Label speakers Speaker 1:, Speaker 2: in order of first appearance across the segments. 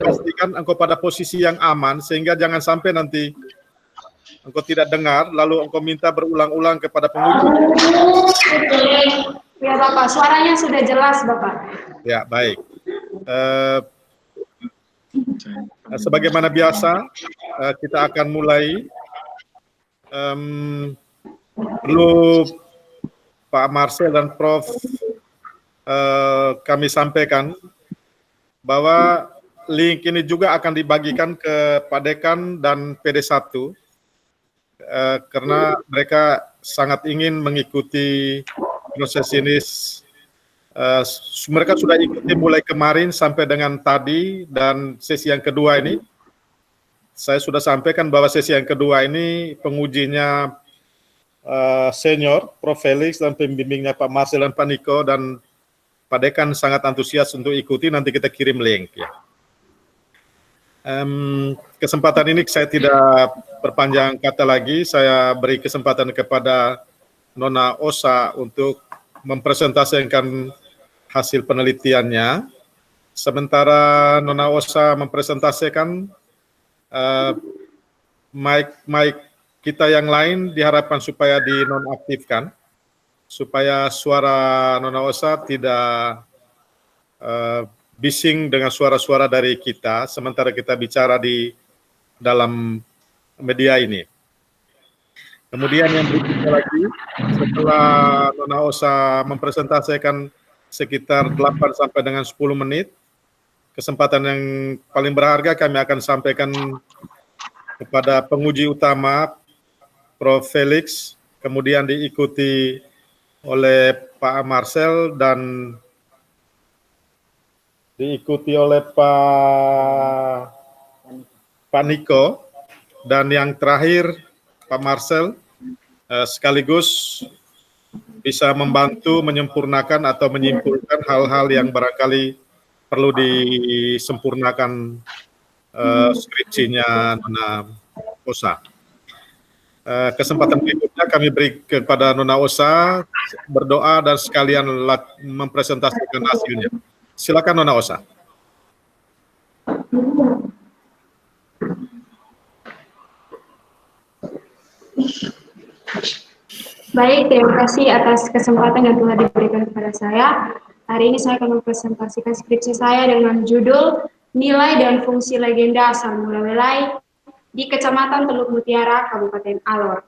Speaker 1: pastikan engkau pada posisi yang aman, sehingga jangan sampai nanti engkau tidak dengar, lalu engkau minta berulang-ulang kepada penguji.
Speaker 2: Ya Bapak, suaranya sudah jelas Bapak.
Speaker 1: Ya, baik. Sebagaimana biasa, kita akan mulai. Perlu Pak Marcel dan Prof kami sampaikan bahwa link ini juga akan dibagikan ke Pak Dekan dan PD1 karena mereka sangat ingin mengikuti proses ini. Mereka sudah ikuti mulai kemarin sampai dengan tadi, dan sesi yang kedua ini saya sudah sampaikan bahwa sesi yang kedua ini pengujinya senior Prof Felix dan pembimbingnya Pak Marcel dan Pak Niko, dan Pak Dekan sangat antusias untuk ikuti. Nanti kita kirim link ya. Kesempatan ini saya tidak berpanjang kata lagi, saya beri kesempatan kepada Nona Osa untuk mempresentasikan hasil penelitiannya. Sementara Nona Osa mempresentasikan, mic kita yang lain diharapkan supaya dinonaktifkan, supaya suara Nona Osa tidak bising dengan suara-suara dari kita sementara kita bicara di dalam media ini. Kemudian yang berikutnya lagi, setelah Nona Osa mempresentasikan sekitar 8 sampai dengan 10 menit, kesempatan yang paling berharga kami akan sampaikan kepada penguji utama Prof Felix, kemudian diikuti oleh Pak Marcel dan diikuti oleh Pak Niko, dan yang terakhir Pak Marcel sekaligus bisa membantu menyempurnakan atau menyimpulkan hal-hal yang barangkali perlu disempurnakan skripsinya Nona Osa. Kesempatan berikutnya kami beri kepada Nona Osa berdoa dan sekalian mempresentasikan hasilnya. Silakan Nona Osa.
Speaker 2: Baik, terima kasih atas kesempatan yang telah diberikan kepada saya. Hari ini saya akan mempresentasikan skripsi saya dengan judul Nilai dan Fungsi Legenda Asal Mula Welai di Kecamatan Teluk Mutiara, Kabupaten Alor.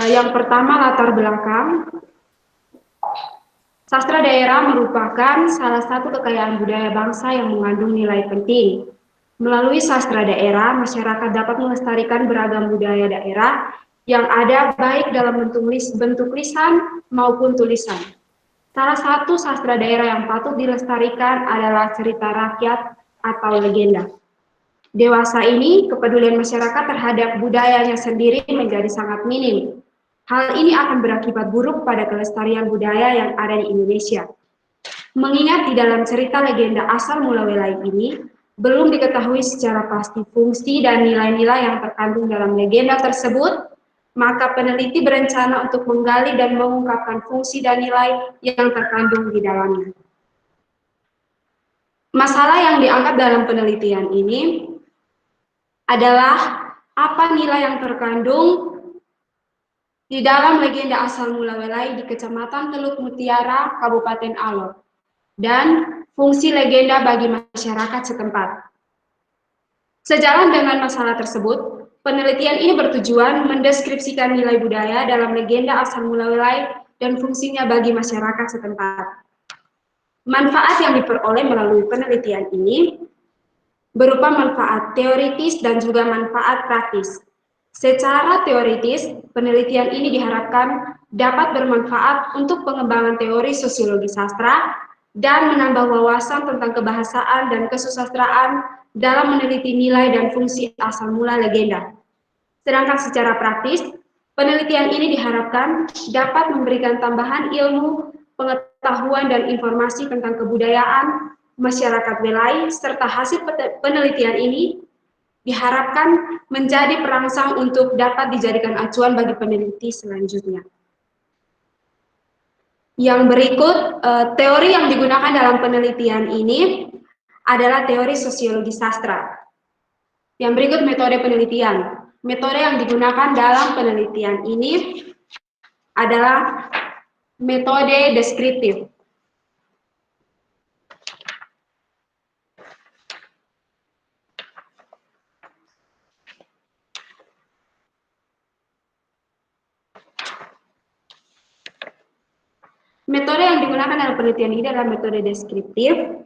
Speaker 2: Yang pertama, latar belakang. Sastra daerah merupakan salah satu kekayaan budaya bangsa yang mengandung nilai penting. Melalui sastra daerah, masyarakat dapat melestarikan beragam budaya daerah yang ada baik dalam bentuk lisan maupun tulisan. Salah satu sastra daerah yang patut dilestarikan adalah cerita rakyat atau legenda. Dewasa ini, kepedulian masyarakat terhadap budayanya sendiri menjadi sangat minim. Hal ini akan berakibat buruk pada kelestarian budaya yang ada di Indonesia. Mengingat di dalam cerita legenda asal mula Welai ini, belum diketahui secara pasti fungsi dan nilai-nilai yang terkandung dalam legenda tersebut, maka peneliti berencana untuk menggali dan mengungkapkan fungsi dan nilai yang terkandung di dalamnya. Masalah yang diangkat dalam penelitian ini adalah apa nilai yang terkandung di dalam legenda asal mula Welai di Kecamatan Teluk Mutiara, Kabupaten Alor, dan fungsi legenda bagi masyarakat setempat. Sejalan dengan masalah tersebut, penelitian ini bertujuan mendeskripsikan nilai budaya dalam legenda asal mula Welai dan fungsinya bagi masyarakat setempat. Manfaat yang diperoleh melalui penelitian ini berupa manfaat teoritis dan juga manfaat praktis. Secara teoritis, penelitian ini diharapkan dapat bermanfaat untuk pengembangan teori sosiologi sastra dan menambah wawasan tentang kebahasaan dan kesusastraan dalam meneliti nilai dan fungsi asal mula legenda. Sedangkan secara praktis, penelitian ini diharapkan dapat memberikan tambahan ilmu, pengetahuan, dan informasi tentang kebudayaan masyarakat Welai, serta hasil penelitian ini diharapkan menjadi perangsang untuk dapat dijadikan acuan bagi peneliti selanjutnya. Yang berikut, teori yang digunakan dalam penelitian ini adalah teori sosiologi sastra. Yang berikut metode penelitian. Metode yang digunakan dalam penelitian ini adalah metode deskriptif. Metode yang digunakan dalam penelitian ini adalah metode deskriptif.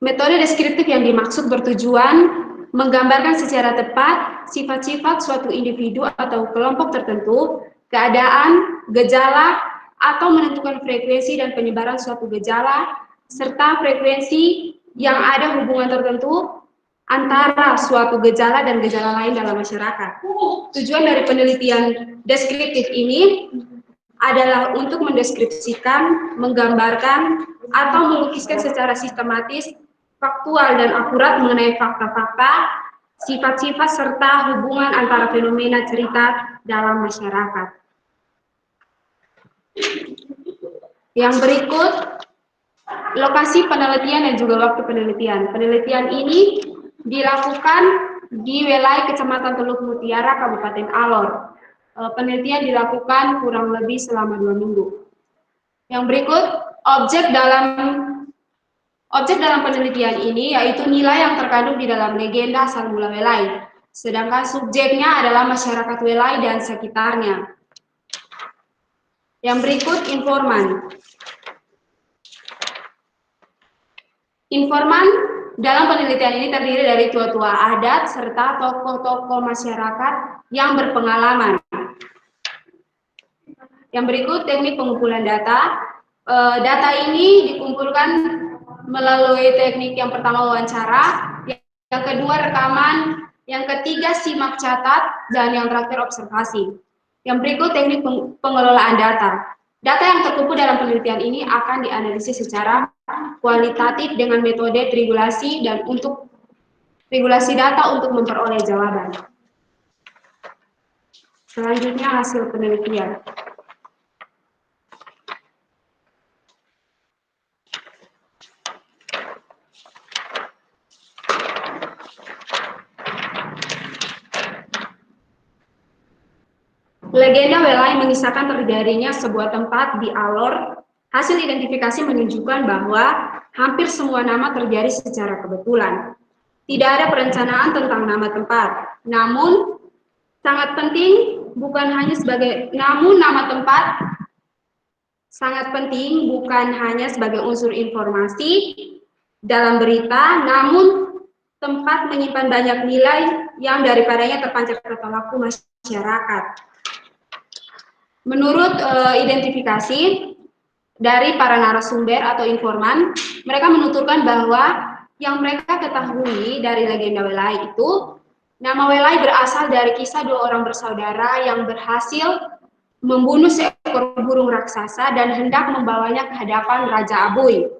Speaker 2: Metode deskriptif yang dimaksud bertujuan menggambarkan secara tepat sifat-sifat suatu individu atau kelompok tertentu, keadaan, gejala, atau menentukan frekuensi dan penyebaran suatu gejala, serta frekuensi yang ada hubungan tertentu antara suatu gejala dan gejala lain dalam masyarakat. Tujuan dari penelitian deskriptif ini adalah untuk mendeskripsikan, menggambarkan, atau melukiskan secara sistematis, faktual dan akurat mengenai fakta-fakta, sifat-sifat serta hubungan antara fenomena cerita dalam masyarakat. Yang berikut, lokasi penelitian dan juga waktu penelitian. Penelitian ini dilakukan di wilayah Kecamatan Teluk Mutiara, Kabupaten Alor. Penelitian dilakukan kurang lebih selama 2 minggu. Yang berikut, objek dalam penelitian ini yaitu nilai yang terkandung di dalam legenda asal mula Welai, sedangkan subjeknya adalah masyarakat Welai dan sekitarnya. Yang berikut, informan. Informan dalam penelitian ini terdiri dari tua-tua adat serta tokoh-tokoh masyarakat yang berpengalaman. Yang berikut, teknik pengumpulan data. Data ini dikumpulkan melalui teknik yang pertama wawancara, yang kedua rekaman, yang ketiga simak catat, dan yang terakhir observasi. Yang berikut teknik pengelolaan data. Data yang terkumpul dalam penelitian ini akan dianalisis secara kualitatif dengan metode triangulasi dan untuk regulasi data untuk memperoleh jawaban. Selanjutnya hasil penelitian. Legenda Welai mengisahkan terjadinya sebuah tempat di Alor. Hasil identifikasi menunjukkan bahwa hampir semua nama terjadi secara kebetulan. Tidak ada perencanaan tentang nama tempat. Namun sangat penting nama tempat sangat penting bukan hanya sebagai unsur informasi dalam berita, namun tempat menyimpan banyak nilai yang daripadanya terpancar ke perilaku masyarakat. Menurut identifikasi dari para narasumber atau informan, mereka menuturkan bahwa yang mereka ketahui dari legenda Welai itu, nama Welai berasal dari kisah 2 orang bersaudara yang berhasil membunuh seekor burung raksasa dan hendak membawanya ke hadapan Raja Abuy.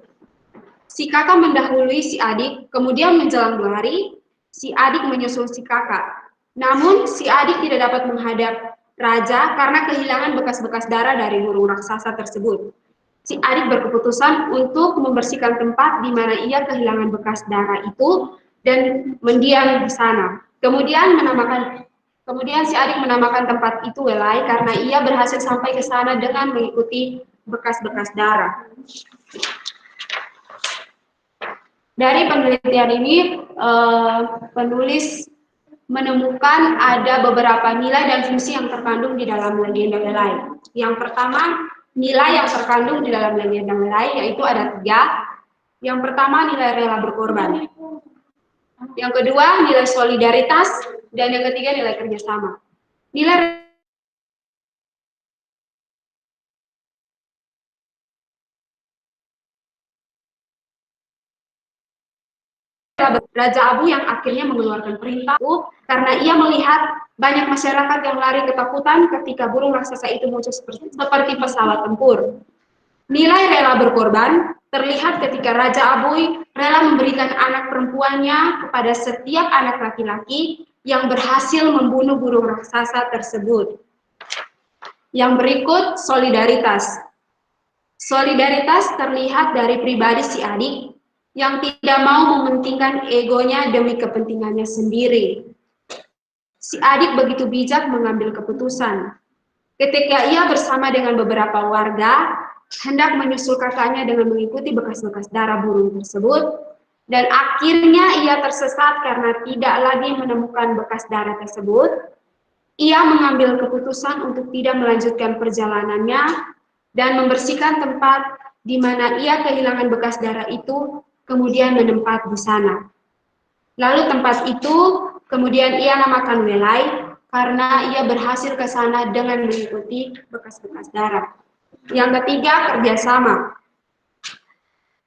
Speaker 2: Si kakak mendahului si adik, kemudian menjelang 2 hari, si adik menyusul si kakak. Namun si adik tidak dapat menghadap Raja karena kehilangan bekas-bekas darah dari burung raksasa tersebut. Si adik berkeputusan untuk membersihkan tempat di mana ia kehilangan bekas darah itu dan mendiam di sana. Kemudian si adik menamakan tempat itu Welai karena ia berhasil sampai ke sana dengan mengikuti bekas-bekas darah. Dari penelitian ini, penulis menemukan ada beberapa nilai dan fungsi yang terkandung di dalam legenda Welai. Yang pertama, nilai yang terkandung di dalam legenda Welai yaitu ada 3. Yang pertama, nilai rela berkorban. Yang kedua, nilai solidaritas. Dan yang ketiga, nilai kerjasama. Nilai Raja Abu yang akhirnya mengeluarkan perintah karena ia melihat banyak masyarakat yang lari ketakutan ketika burung raksasa itu muncul seperti pesawat tempur. Nilai rela berkorban terlihat ketika Raja Abuy rela memberikan anak perempuannya kepada setiap anak laki-laki yang berhasil membunuh burung raksasa tersebut. Yang berikut solidaritas. Solidaritas terlihat dari pribadi si adik yang tidak mau mementingkan egonya demi kepentingannya sendiri. Si adik begitu bijak mengambil keputusan. Ketika ia bersama dengan beberapa warga, hendak menyusul kakaknya dengan mengikuti bekas-bekas darah burung tersebut, dan akhirnya ia tersesat karena tidak lagi menemukan bekas darah tersebut. Ia mengambil keputusan untuk tidak melanjutkan perjalanannya dan membersihkan tempat di mana ia kehilangan bekas darah itu, kemudian menempat di sana. Lalu tempat itu kemudian ia namakan Welai karena ia berhasil ke sana dengan mengikuti bekas-bekas darah. Yang ketiga, kerjasama.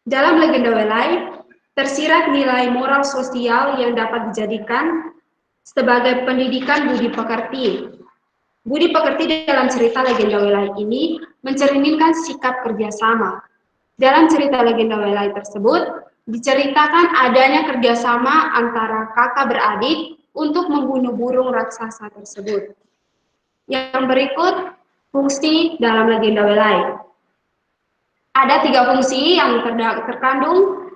Speaker 2: Dalam legenda Welai, tersirat nilai moral sosial yang dapat dijadikan sebagai pendidikan budi pekerti. Budi pekerti dalam cerita legenda Welai ini mencerminkan sikap kerjasama. Dalam cerita legenda Welai tersebut, diceritakan adanya kerjasama antara kakak beradik untuk membunuh burung raksasa tersebut. Yang berikut, fungsi dalam legenda Welai. Ada 3 fungsi yang terkandung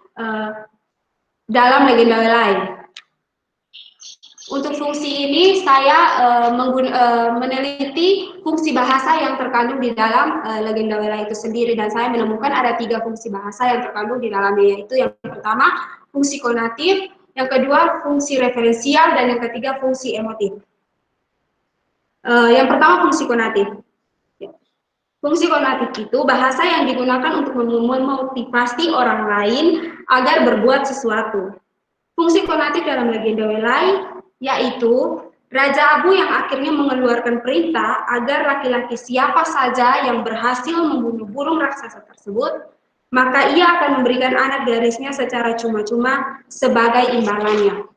Speaker 2: dalam legenda Welai. Untuk fungsi ini saya meneliti fungsi bahasa yang terkandung di dalam legenda Welai itu sendiri, dan saya menemukan ada 3 fungsi bahasa yang terkandung di dalamnya, yaitu yang pertama fungsi konatif, yang kedua fungsi referensial, dan yang ketiga fungsi emotif. Yang pertama fungsi konatif. Fungsi konatif itu bahasa yang digunakan untuk memotivasi orang lain agar berbuat sesuatu. Fungsi konatif dalam legenda Welai yaitu Raja Abu yang akhirnya mengeluarkan perintah agar laki-laki siapa saja yang berhasil membunuh burung raksasa tersebut, maka ia akan memberikan anak garisnya secara cuma-cuma sebagai imbalannya.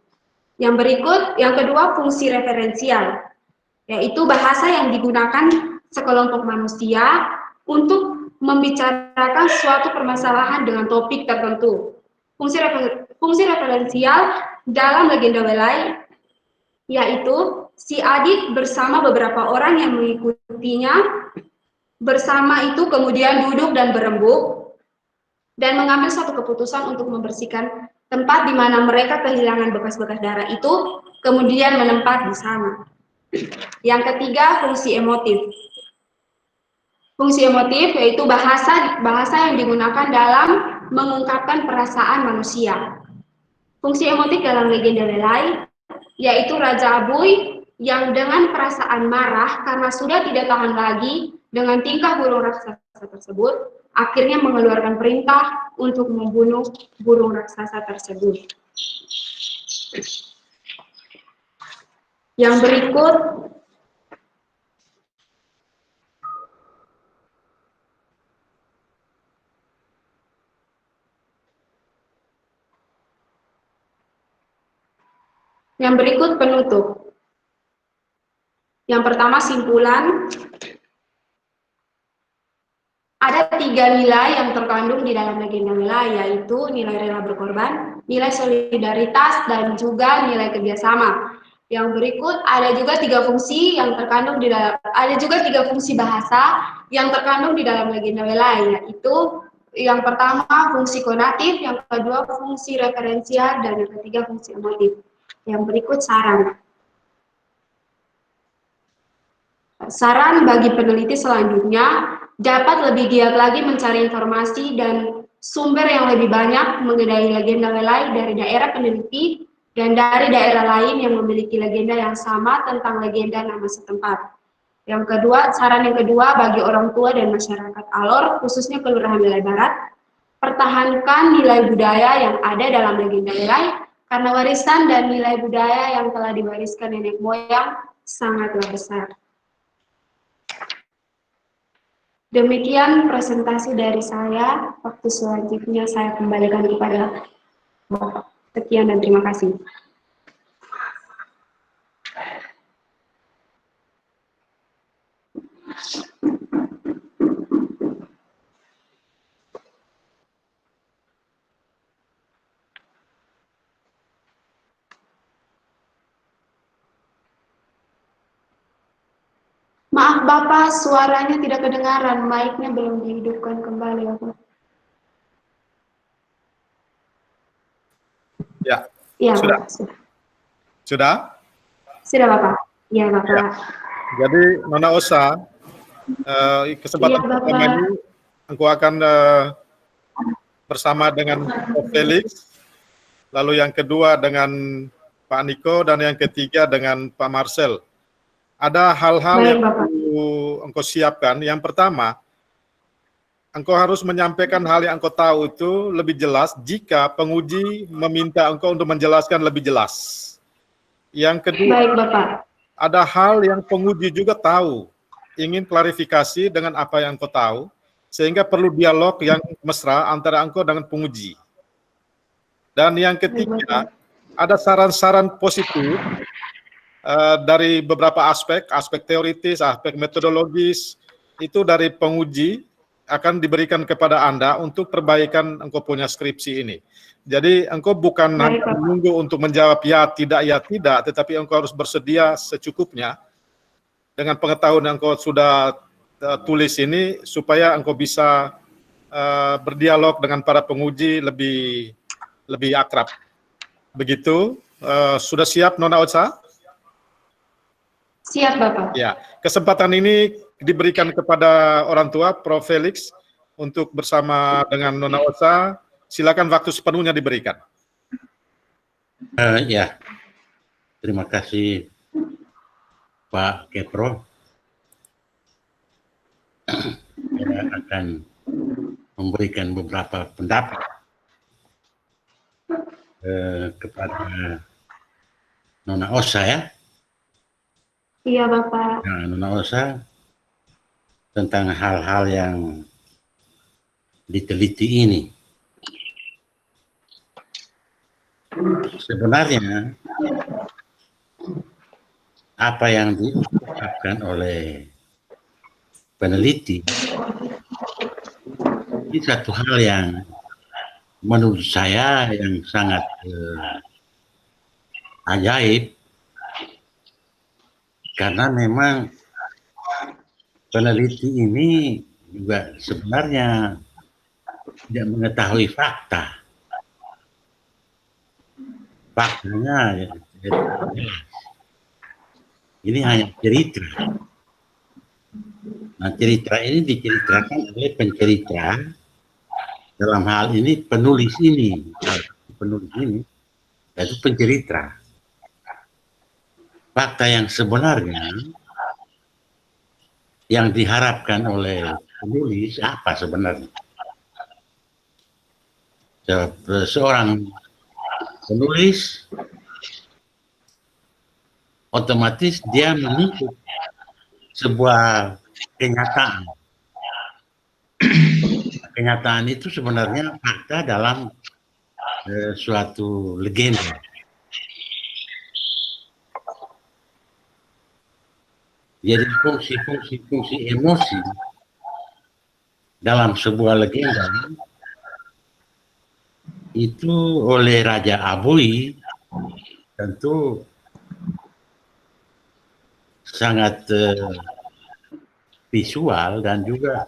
Speaker 2: Yang berikut, yang kedua fungsi referensial, yaitu bahasa yang digunakan sekelompok manusia untuk membicarakan suatu permasalahan dengan topik tertentu. Fungsi referensial dalam legenda Welai yaitu si adik bersama beberapa orang yang mengikutinya, bersama itu kemudian duduk dan berembuk dan mengambil suatu keputusan untuk membersihkan tempat di mana mereka kehilangan bekas-bekas darah itu, kemudian menempat di sana. Yang ketiga, fungsi emotif. Fungsi emotif yaitu bahasa yang digunakan dalam mengungkapkan perasaan manusia. Fungsi emotif dalam legenda Welai yaitu Raja Abuy yang dengan perasaan marah karena sudah tidak tahan lagi dengan tingkah burung raksasa tersebut, akhirnya mengeluarkan perintah untuk membunuh burung raksasa tersebut. Yang berikut penutup. Yang pertama simpulan. Ada 3 nilai yang terkandung di dalam legenda Welai, yaitu nilai rela berkorban, nilai solidaritas, dan juga nilai kerjasama. Yang berikut ada juga 3 fungsi yang terkandung di dalam, ada juga 3 fungsi bahasa yang terkandung di dalam legenda Welai, yaitu yang pertama fungsi konatif, yang kedua fungsi referensial, dan yang ketiga fungsi emotif. Yang berikut saran. Saran bagi peneliti selanjutnya, dapat lebih giat lagi mencari informasi dan sumber yang lebih banyak mengenai legenda Welai dari daerah peneliti dan dari daerah lain yang memiliki legenda yang sama tentang legenda nama setempat. Yang kedua, saran yang kedua bagi orang tua dan masyarakat Alor, khususnya Kelurahan Welai Barat, pertahankan nilai budaya yang ada dalam legenda Welai, karena warisan dan nilai budaya yang telah diwariskan nenek moyang sangatlah besar. Demikian presentasi dari saya. Waktu selanjutnya saya kembalikan kepada Bapak. Sekian dan terima kasih. Maaf Bapak, suaranya tidak kedengaran, mic-nya belum dihidupkan kembali, Bapak.
Speaker 1: Ya,
Speaker 2: Iya,
Speaker 1: sudah.
Speaker 2: Bapak, sudah.
Speaker 1: Sudah?
Speaker 2: Sudah, Bapak. Iya,
Speaker 1: Ya.
Speaker 2: Bapak.
Speaker 1: Jadi Nona Osa,
Speaker 2: Iya,
Speaker 1: kesempatan pertama
Speaker 2: Bapak.
Speaker 1: ini aku akan bersama dengan Prof. Felix, lalu yang kedua dengan Pak Niko, dan yang ketiga dengan Pak Marcel. Ada hal-hal
Speaker 2: Baik,
Speaker 1: yang
Speaker 2: Bapak.
Speaker 1: perlu engkau siapkan. Yang pertama, engkau harus menyampaikan hal yang engkau tahu itu lebih jelas jika penguji meminta engkau untuk menjelaskan lebih jelas. Yang kedua,
Speaker 2: Baik, Bapak.
Speaker 1: ada hal yang penguji juga tahu, ingin klarifikasi dengan apa yang engkau tahu, sehingga perlu dialog yang mesra antara engkau dengan penguji. Dan yang ketiga, ada saran-saran positif dari beberapa aspek, aspek teoritis, aspek metodologis, itu dari penguji akan diberikan kepada Anda untuk perbaikan engkau punya skripsi ini. Jadi engkau bukan hanya menunggu untuk menjawab ya tidak, tetapi engkau harus bersedia secukupnya dengan pengetahuan yang engkau sudah tulis ini, supaya engkau bisa berdialog dengan para penguji lebih akrab. Begitu. Sudah siap, Nona Osa?
Speaker 2: Siap, Bapak.
Speaker 1: Ya, kesempatan ini diberikan kepada orang tua, Prof. Felix, untuk bersama dengan Nona Osa. Silakan, waktu sepenuhnya diberikan.
Speaker 3: Ya, terima kasih Pak Kepro. Saya akan memberikan beberapa pendapat kepada Nona Osa ya.
Speaker 2: Iya, Bapak.
Speaker 3: Nah, Nona Osa tentang hal-hal yang diteliti ini. Sebenarnya apa yang diungkapkan oleh peneliti ini satu hal yang menurut saya yang sangat ajaib, karena memang peneliti ini juga sebenarnya tidak mengetahui fakta. Faktanya ini hanya cerita. Nah, cerita ini diceritakan oleh pencerita, dalam hal ini penulis ini, yaitu pencerita. Fakta yang sebenarnya yang diharapkan oleh penulis apa sebenarnya? Seorang penulis otomatis dia mengikut sebuah kenyataan. Kenyataan itu sebenarnya fakta dalam suatu legenda. Jadi fungsi emosi dalam sebuah legenda itu oleh Raja Abui tentu sangat visual dan juga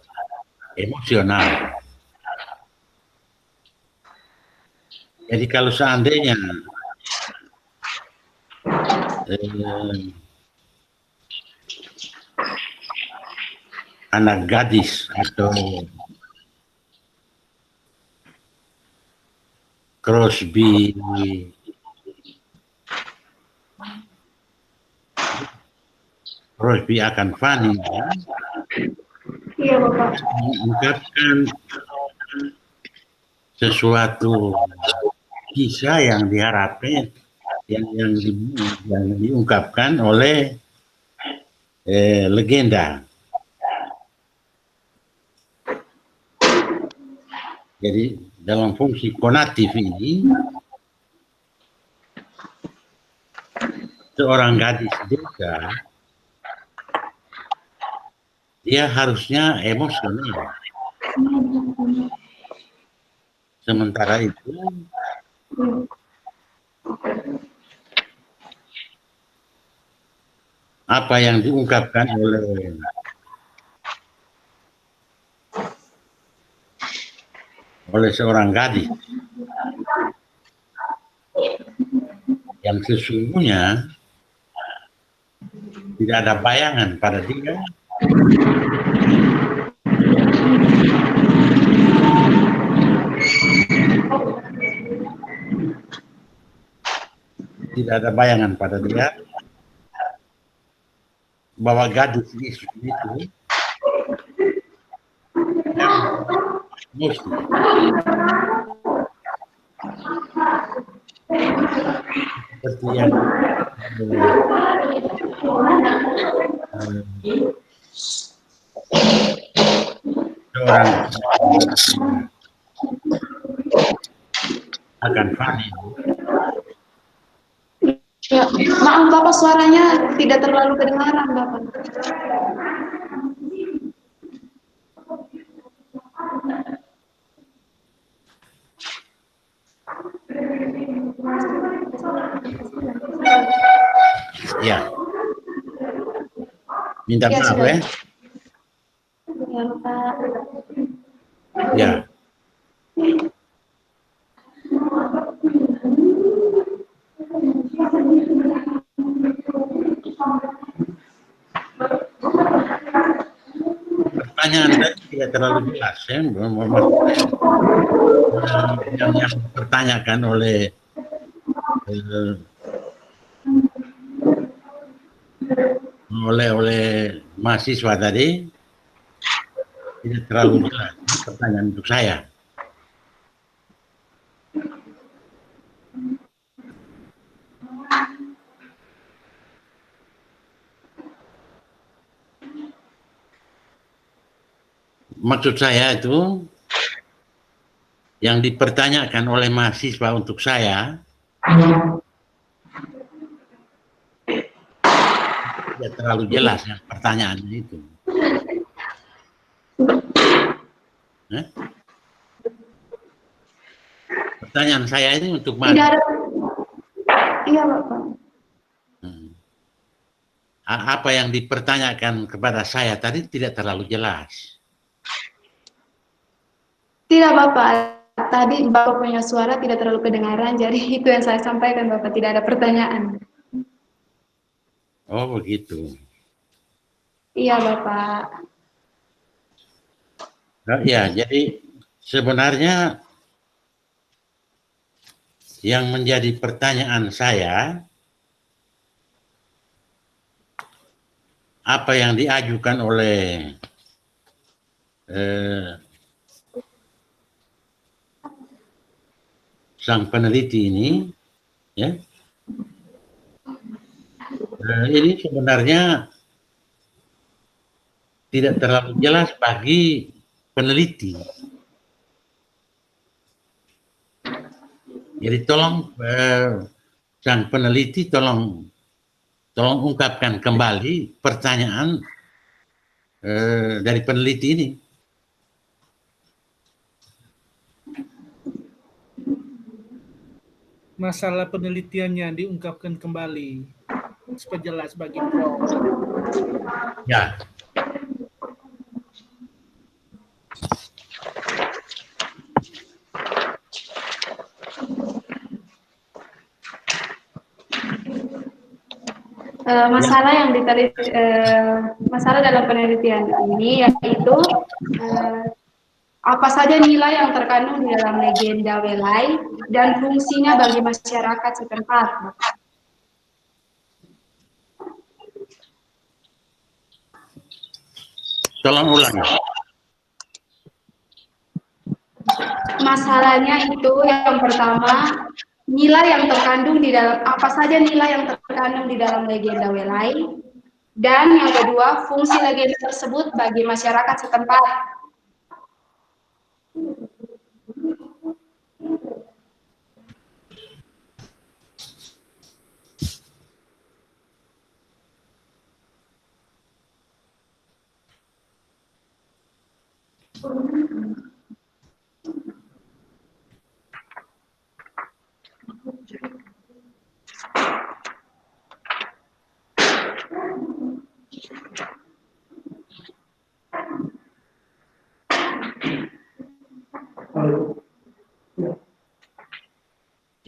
Speaker 3: emosional. Jadi kalau seandainya anak gadis atau Crosby akan Fanny
Speaker 2: Iya, Bapak.
Speaker 3: mengungkapkan sesuatu kisah yang diharapkan yang diungkapkan oleh legenda. Jadi dalam fungsi konatif ini seorang gadis desa dia harusnya emosional. Sementara itu apa yang diungkapkan oleh oleh seorang gadis yang sesungguhnya tidak ada bayangan pada dia bahwa gadis itu muslim. Seperti yang seorang akan fani.
Speaker 2: Ya, maaf Bapak, suaranya tidak terlalu kedengaran Bapak.
Speaker 3: Ya. Minta
Speaker 2: Ya,
Speaker 3: maaf
Speaker 2: sudah.
Speaker 3: ya.
Speaker 2: Ya, Pak.
Speaker 3: Ya. Pertanyaan tadi tidak terlalu jelas ya. Yang dipertanyakan oleh mahasiswa tadi tidak terlalu jelas pertanyaan untuk saya. Maksud saya itu yang dipertanyakan oleh mahasiswa untuk saya tidak terlalu jelas ya pertanyaannya itu. Pertanyaan saya ini untuk
Speaker 2: Tidak ada. Iya Bapak.
Speaker 3: Apa yang dipertanyakan kepada saya tadi tidak terlalu jelas.
Speaker 2: Tidak Bapak, tadi Bapak punya suara tidak terlalu kedengaran, jadi itu yang saya sampaikan Bapak, tidak ada pertanyaan.
Speaker 3: Oh begitu.
Speaker 2: Iya Bapak.
Speaker 3: Nah, ya, jadi sebenarnya yang menjadi pertanyaan saya, apa yang diajukan oleh sang peneliti ini, ya, ini sebenarnya tidak terlalu jelas bagi peneliti. Jadi tolong sang peneliti tolong ungkapkan kembali pertanyaan dari peneliti ini.
Speaker 4: Masalah penelitiannya diungkapkan kembali supaya jelas bagi Prof.
Speaker 3: Ya.
Speaker 2: Masalah yang diteliti, masalah dalam penelitian ini yaitu apa saja nilai yang terkandung di dalam legenda Welai dan fungsinya bagi masyarakat setempat.
Speaker 3: Tolong ulangi.
Speaker 2: Masalahnya itu yang pertama, nilai yang terkandung di dalam, apa saja nilai yang terkandung di dalam legenda Welai, dan yang kedua, fungsi legenda tersebut bagi masyarakat setempat.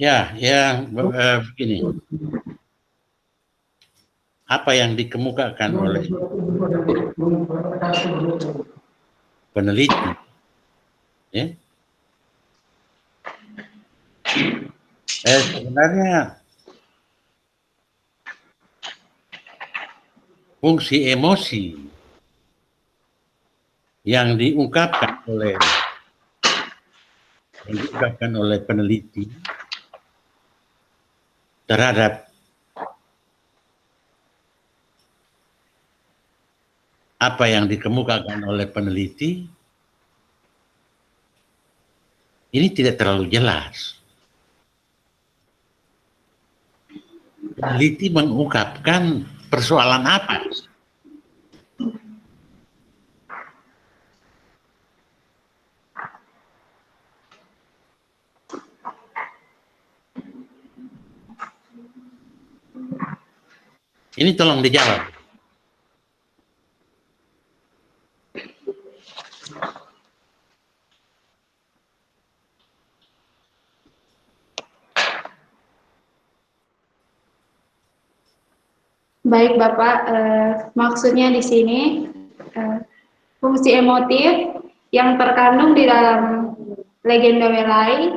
Speaker 3: Ya, begini. Apa yang dikemukakan oleh peneliti, ya, sebenarnya fungsi emosi yang diungkapkan oleh peneliti terhadap apa yang dikemukakan oleh peneliti ini tidak terlalu jelas. Peneliti mengungkapkan persoalan apa? Ini tolong dijawab.
Speaker 2: Baik Bapak, maksudnya di sini fungsi emotif yang terkandung di dalam legenda Welai,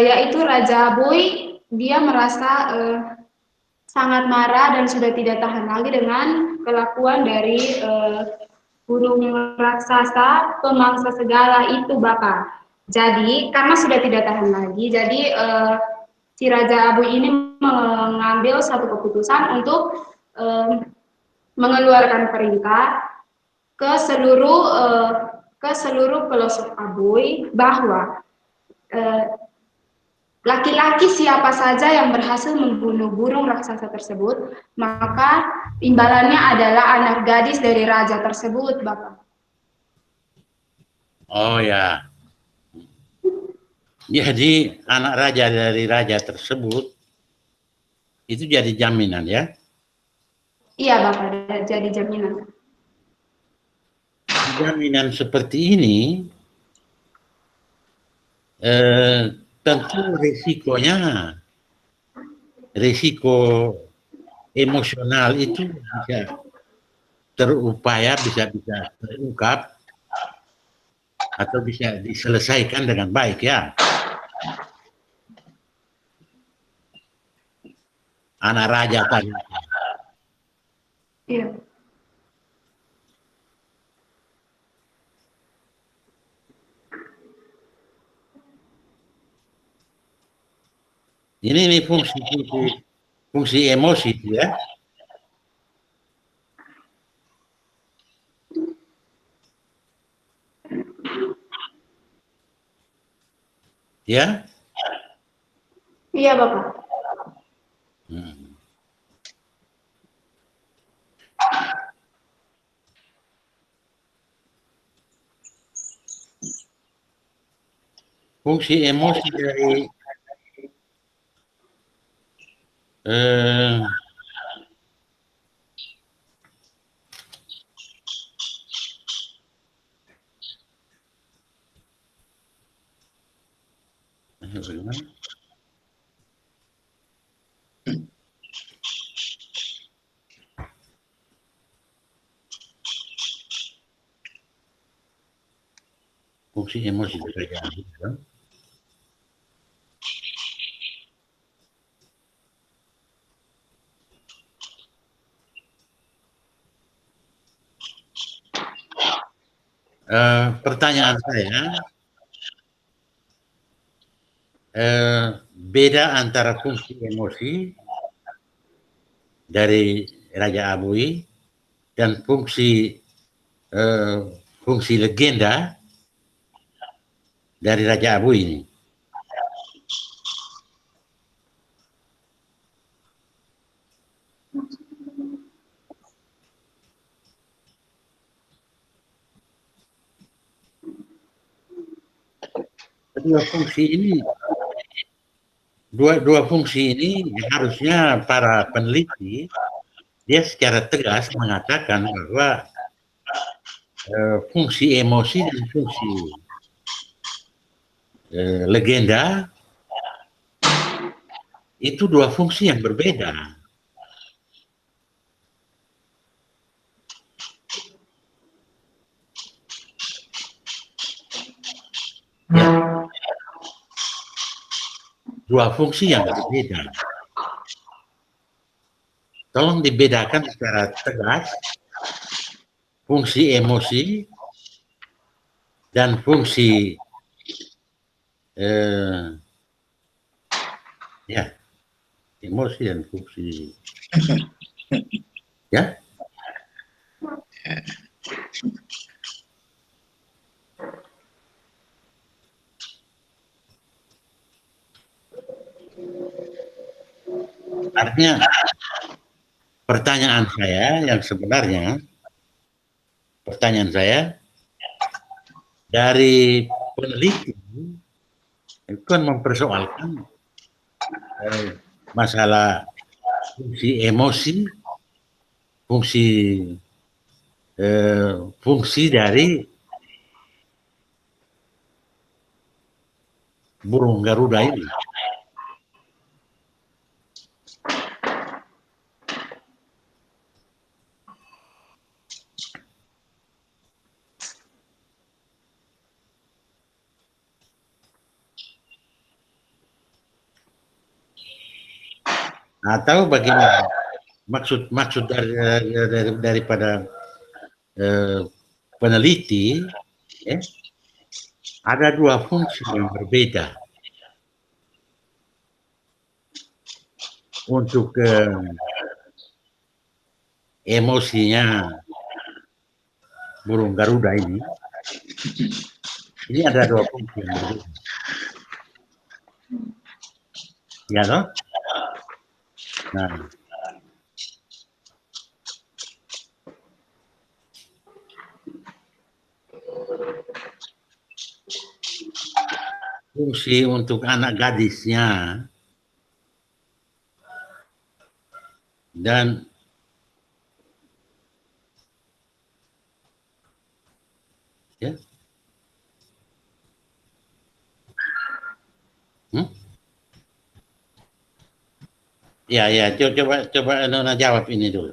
Speaker 2: yaitu Raja Abui, dia merasa sangat marah dan sudah tidak tahan lagi dengan kelakuan dari burung raksasa pemangsa segala itu Bapak. Jadi karena sudah tidak tahan lagi, jadi si Raja Abu ini mengambil satu keputusan untuk mengeluarkan perintah ke seluruh pelosok Abui bahwa laki-laki siapa saja yang berhasil membunuh burung raksasa tersebut, maka imbalannya adalah anak gadis dari raja tersebut, Bapak.
Speaker 3: Oh ya. Jadi anak raja dari raja tersebut itu jadi jaminan ya?
Speaker 2: Iya Bapak, jadi jaminan.
Speaker 3: Jaminan seperti ini tentu risiko emosional itu bisa bisa terungkap atau bisa diselesaikan dengan baik ya. Anak raja tadi.
Speaker 2: Iya.
Speaker 3: Ini fungsi emosi ya. Ya?
Speaker 2: Iya Bapak.
Speaker 3: Fungsi emosi dari bagaimana? Fungsi emosi kerajaan kan? Pertanyaan saya, beda antara fungsi emosi dari Raja Abui dan fungsi legenda dari Raja Abui ini. Dua fungsi ini harusnya para peneliti dia secara tegas mengatakan bahwa fungsi emosi dan fungsi legenda itu dua fungsi yang berbeda. Ya. Dua fungsi yang berbeda. Tolong dibedakan secara tegas fungsi emosi dan fungsi ya, emosi dan fungsi ya. Artinya pertanyaan saya yang sebenarnya, pertanyaan saya dari peneliti itu kan mempersoalkan masalah fungsi emosi, fungsi dari burung Garuda ini. Atau bagaimana maksud daripada peneliti, ya, ada dua fungsi yang berbeda untuk emosinya burung Garuda ini. Ini ada dua fungsi yang berbeda. Ya, toh? Nah, fungsi untuk anak gadisnya dan ya, ya, coba Nona jawab ini dulu.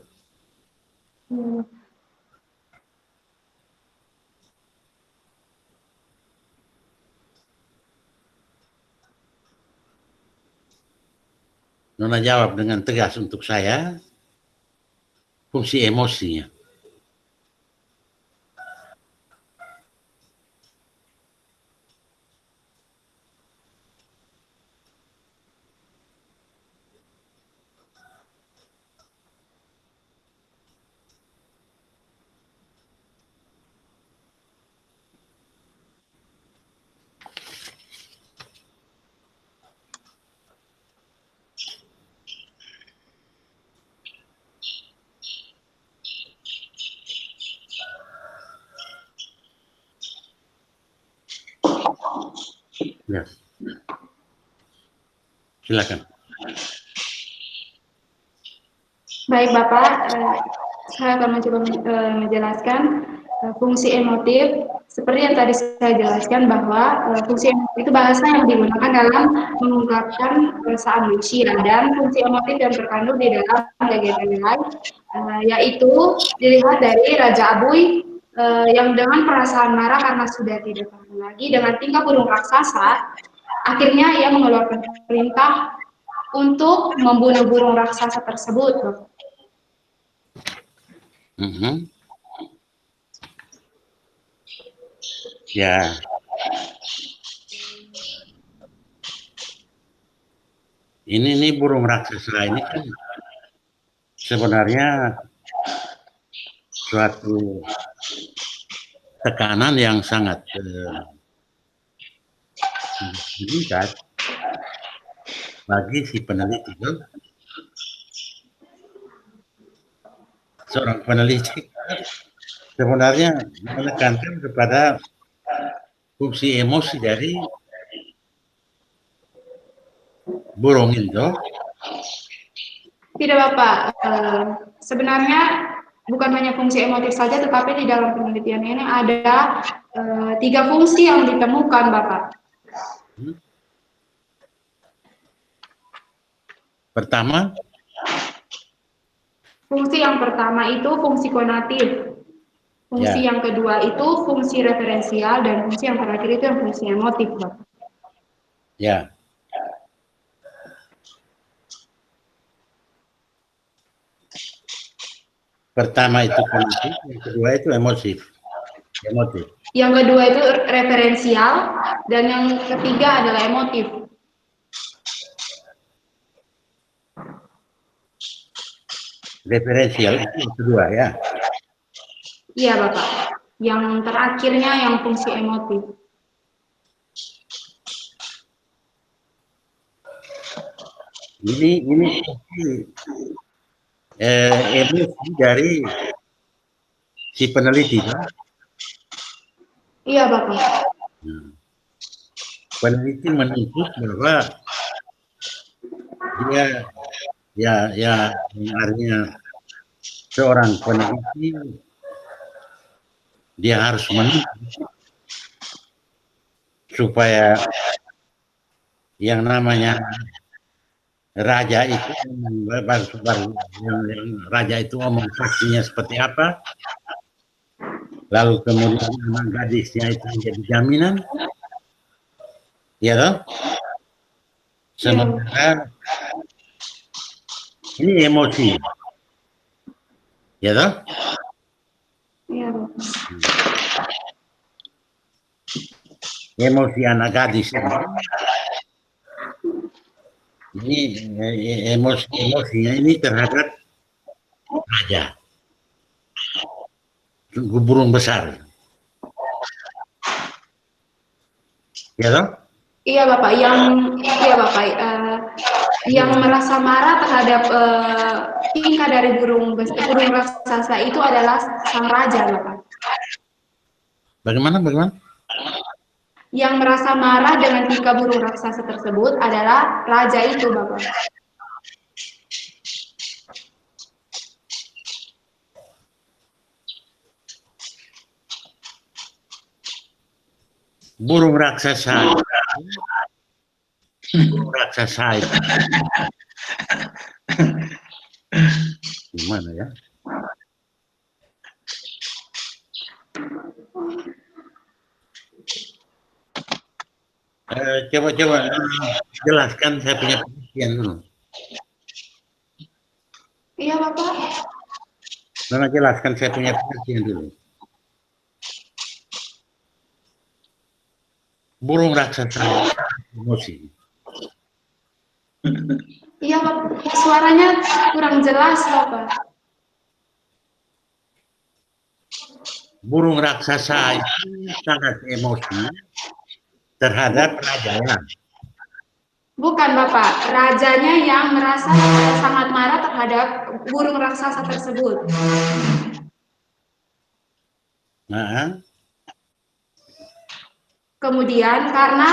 Speaker 3: Nona jawab dengan tegas untuk saya fungsi emosinya. Ya. Silakan.
Speaker 2: Baik Bapak, saya akan mencoba menjelaskan fungsi emotif. Seperti yang tadi saya jelaskan bahwa fungsi emotif itu bahasa yang digunakan dalam mengungkapkan perasaan manusia, dan fungsi emotif yang terkandung di dalam legenda nilai yaitu dilihat dari Raja Abuy yang dengan perasaan marah karena sudah tidak tahan lagi dengan tingkah burung raksasa, akhirnya ia mengeluarkan perintah untuk membunuh burung raksasa tersebut.
Speaker 3: Ya. Ini burung raksasa ini kan sebenarnya suatu tekanan yang sangat meningkat bagi si peneliti itu. Seorang peneliti sebenarnya menekankan kepada fungsi emosi dari burung itu.
Speaker 2: Tidak Bapak, sebenarnya bukan hanya fungsi emotif saja, tetapi di dalam penelitian ini ada 3 fungsi yang ditemukan Bapak.
Speaker 3: Pertama,
Speaker 2: Fungsi yang pertama itu fungsi konatif. Fungsi
Speaker 3: Ya.
Speaker 2: yang kedua itu fungsi referensial, dan fungsi yang terakhir itu yang fungsi emotif, Bapak.
Speaker 3: ya. Pertama itu kognitif, yang kedua itu emotif.
Speaker 2: Yang kedua itu referensial, dan yang ketiga adalah emotif.
Speaker 3: Referensial itu yang kedua ya.
Speaker 2: Iya, Bapak. Yang terakhirnya yang fungsi emotif.
Speaker 3: Ini emosi dari si peneliti, kan?
Speaker 2: Iya, Bapak.
Speaker 3: Peneliti menuntut bahwa dia yang artinya seorang peneliti dia harus menuntut supaya yang namanya raja itu yang raja itu omong saksinya seperti apa, lalu kemudian anak gadisnya itu menjadi jaminan, ya toh? Sementara ini emosi, ya toh?
Speaker 2: Iya, Bapak.
Speaker 3: Emosi anak gadis ini emosinya ini terhadap raja, burung besar, ya toh?
Speaker 2: Iya, Bapak. Yang merasa marah terhadap tingkah dari burung raksasa itu adalah sang raja, Bapak.
Speaker 3: Bagaimana?
Speaker 2: Yang merasa marah dengan tingkah burung raksasa tersebut adalah raja itu, Bapak.
Speaker 3: Burung raksasa itu gimana ya? Coba jelaskan, saya punya pengertian dulu.
Speaker 2: Iya, Bapak.
Speaker 3: Nona jelaskan, saya punya pengertian dulu. Burung raksasa emosi.
Speaker 2: Iya, Bapak. Suaranya kurang jelas, Bapak.
Speaker 3: Burung raksasa itu sangat emosi terhadap rajanya.
Speaker 2: Bukan, Bapak. Rajanya yang merasa sangat marah terhadap burung raksasa tersebut.
Speaker 3: Nah,
Speaker 2: Kemudian karena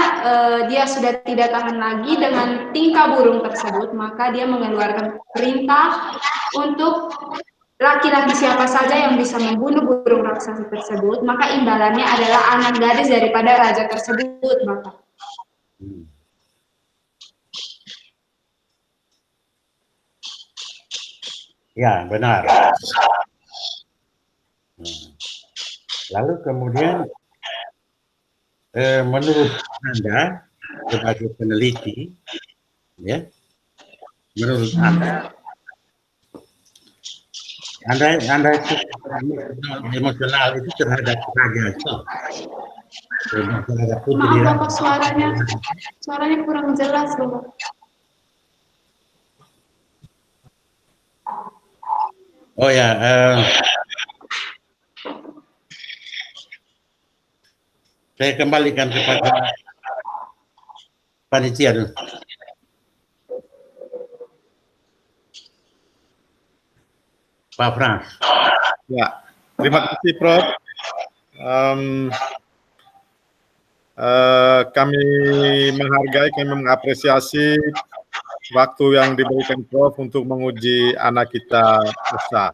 Speaker 2: dia sudah tidak tahan lagi dengan tingkah burung tersebut, maka dia mengeluarkan perintah untuk laki-laki siapa saja yang bisa membunuh burung raksasa tersebut, maka imbalannya adalah anak gadis daripada raja tersebut, Bapak.
Speaker 3: Ya, benar. Lalu kemudian menurut Anda sebagai peneliti, ya, menurut Anda itu emosional itu terhadap raja itu, terhadap putri.
Speaker 2: Maaf, Bapak, suaranya kurang jelas, Bapak.
Speaker 3: Oh ya, saya kembalikan kepada panitia dulu. Pak Frans.
Speaker 1: Ya, terima kasih, Prof. Kami menghargai, kami mengapresiasi waktu yang diberikan Prof untuk menguji anak kita Esa.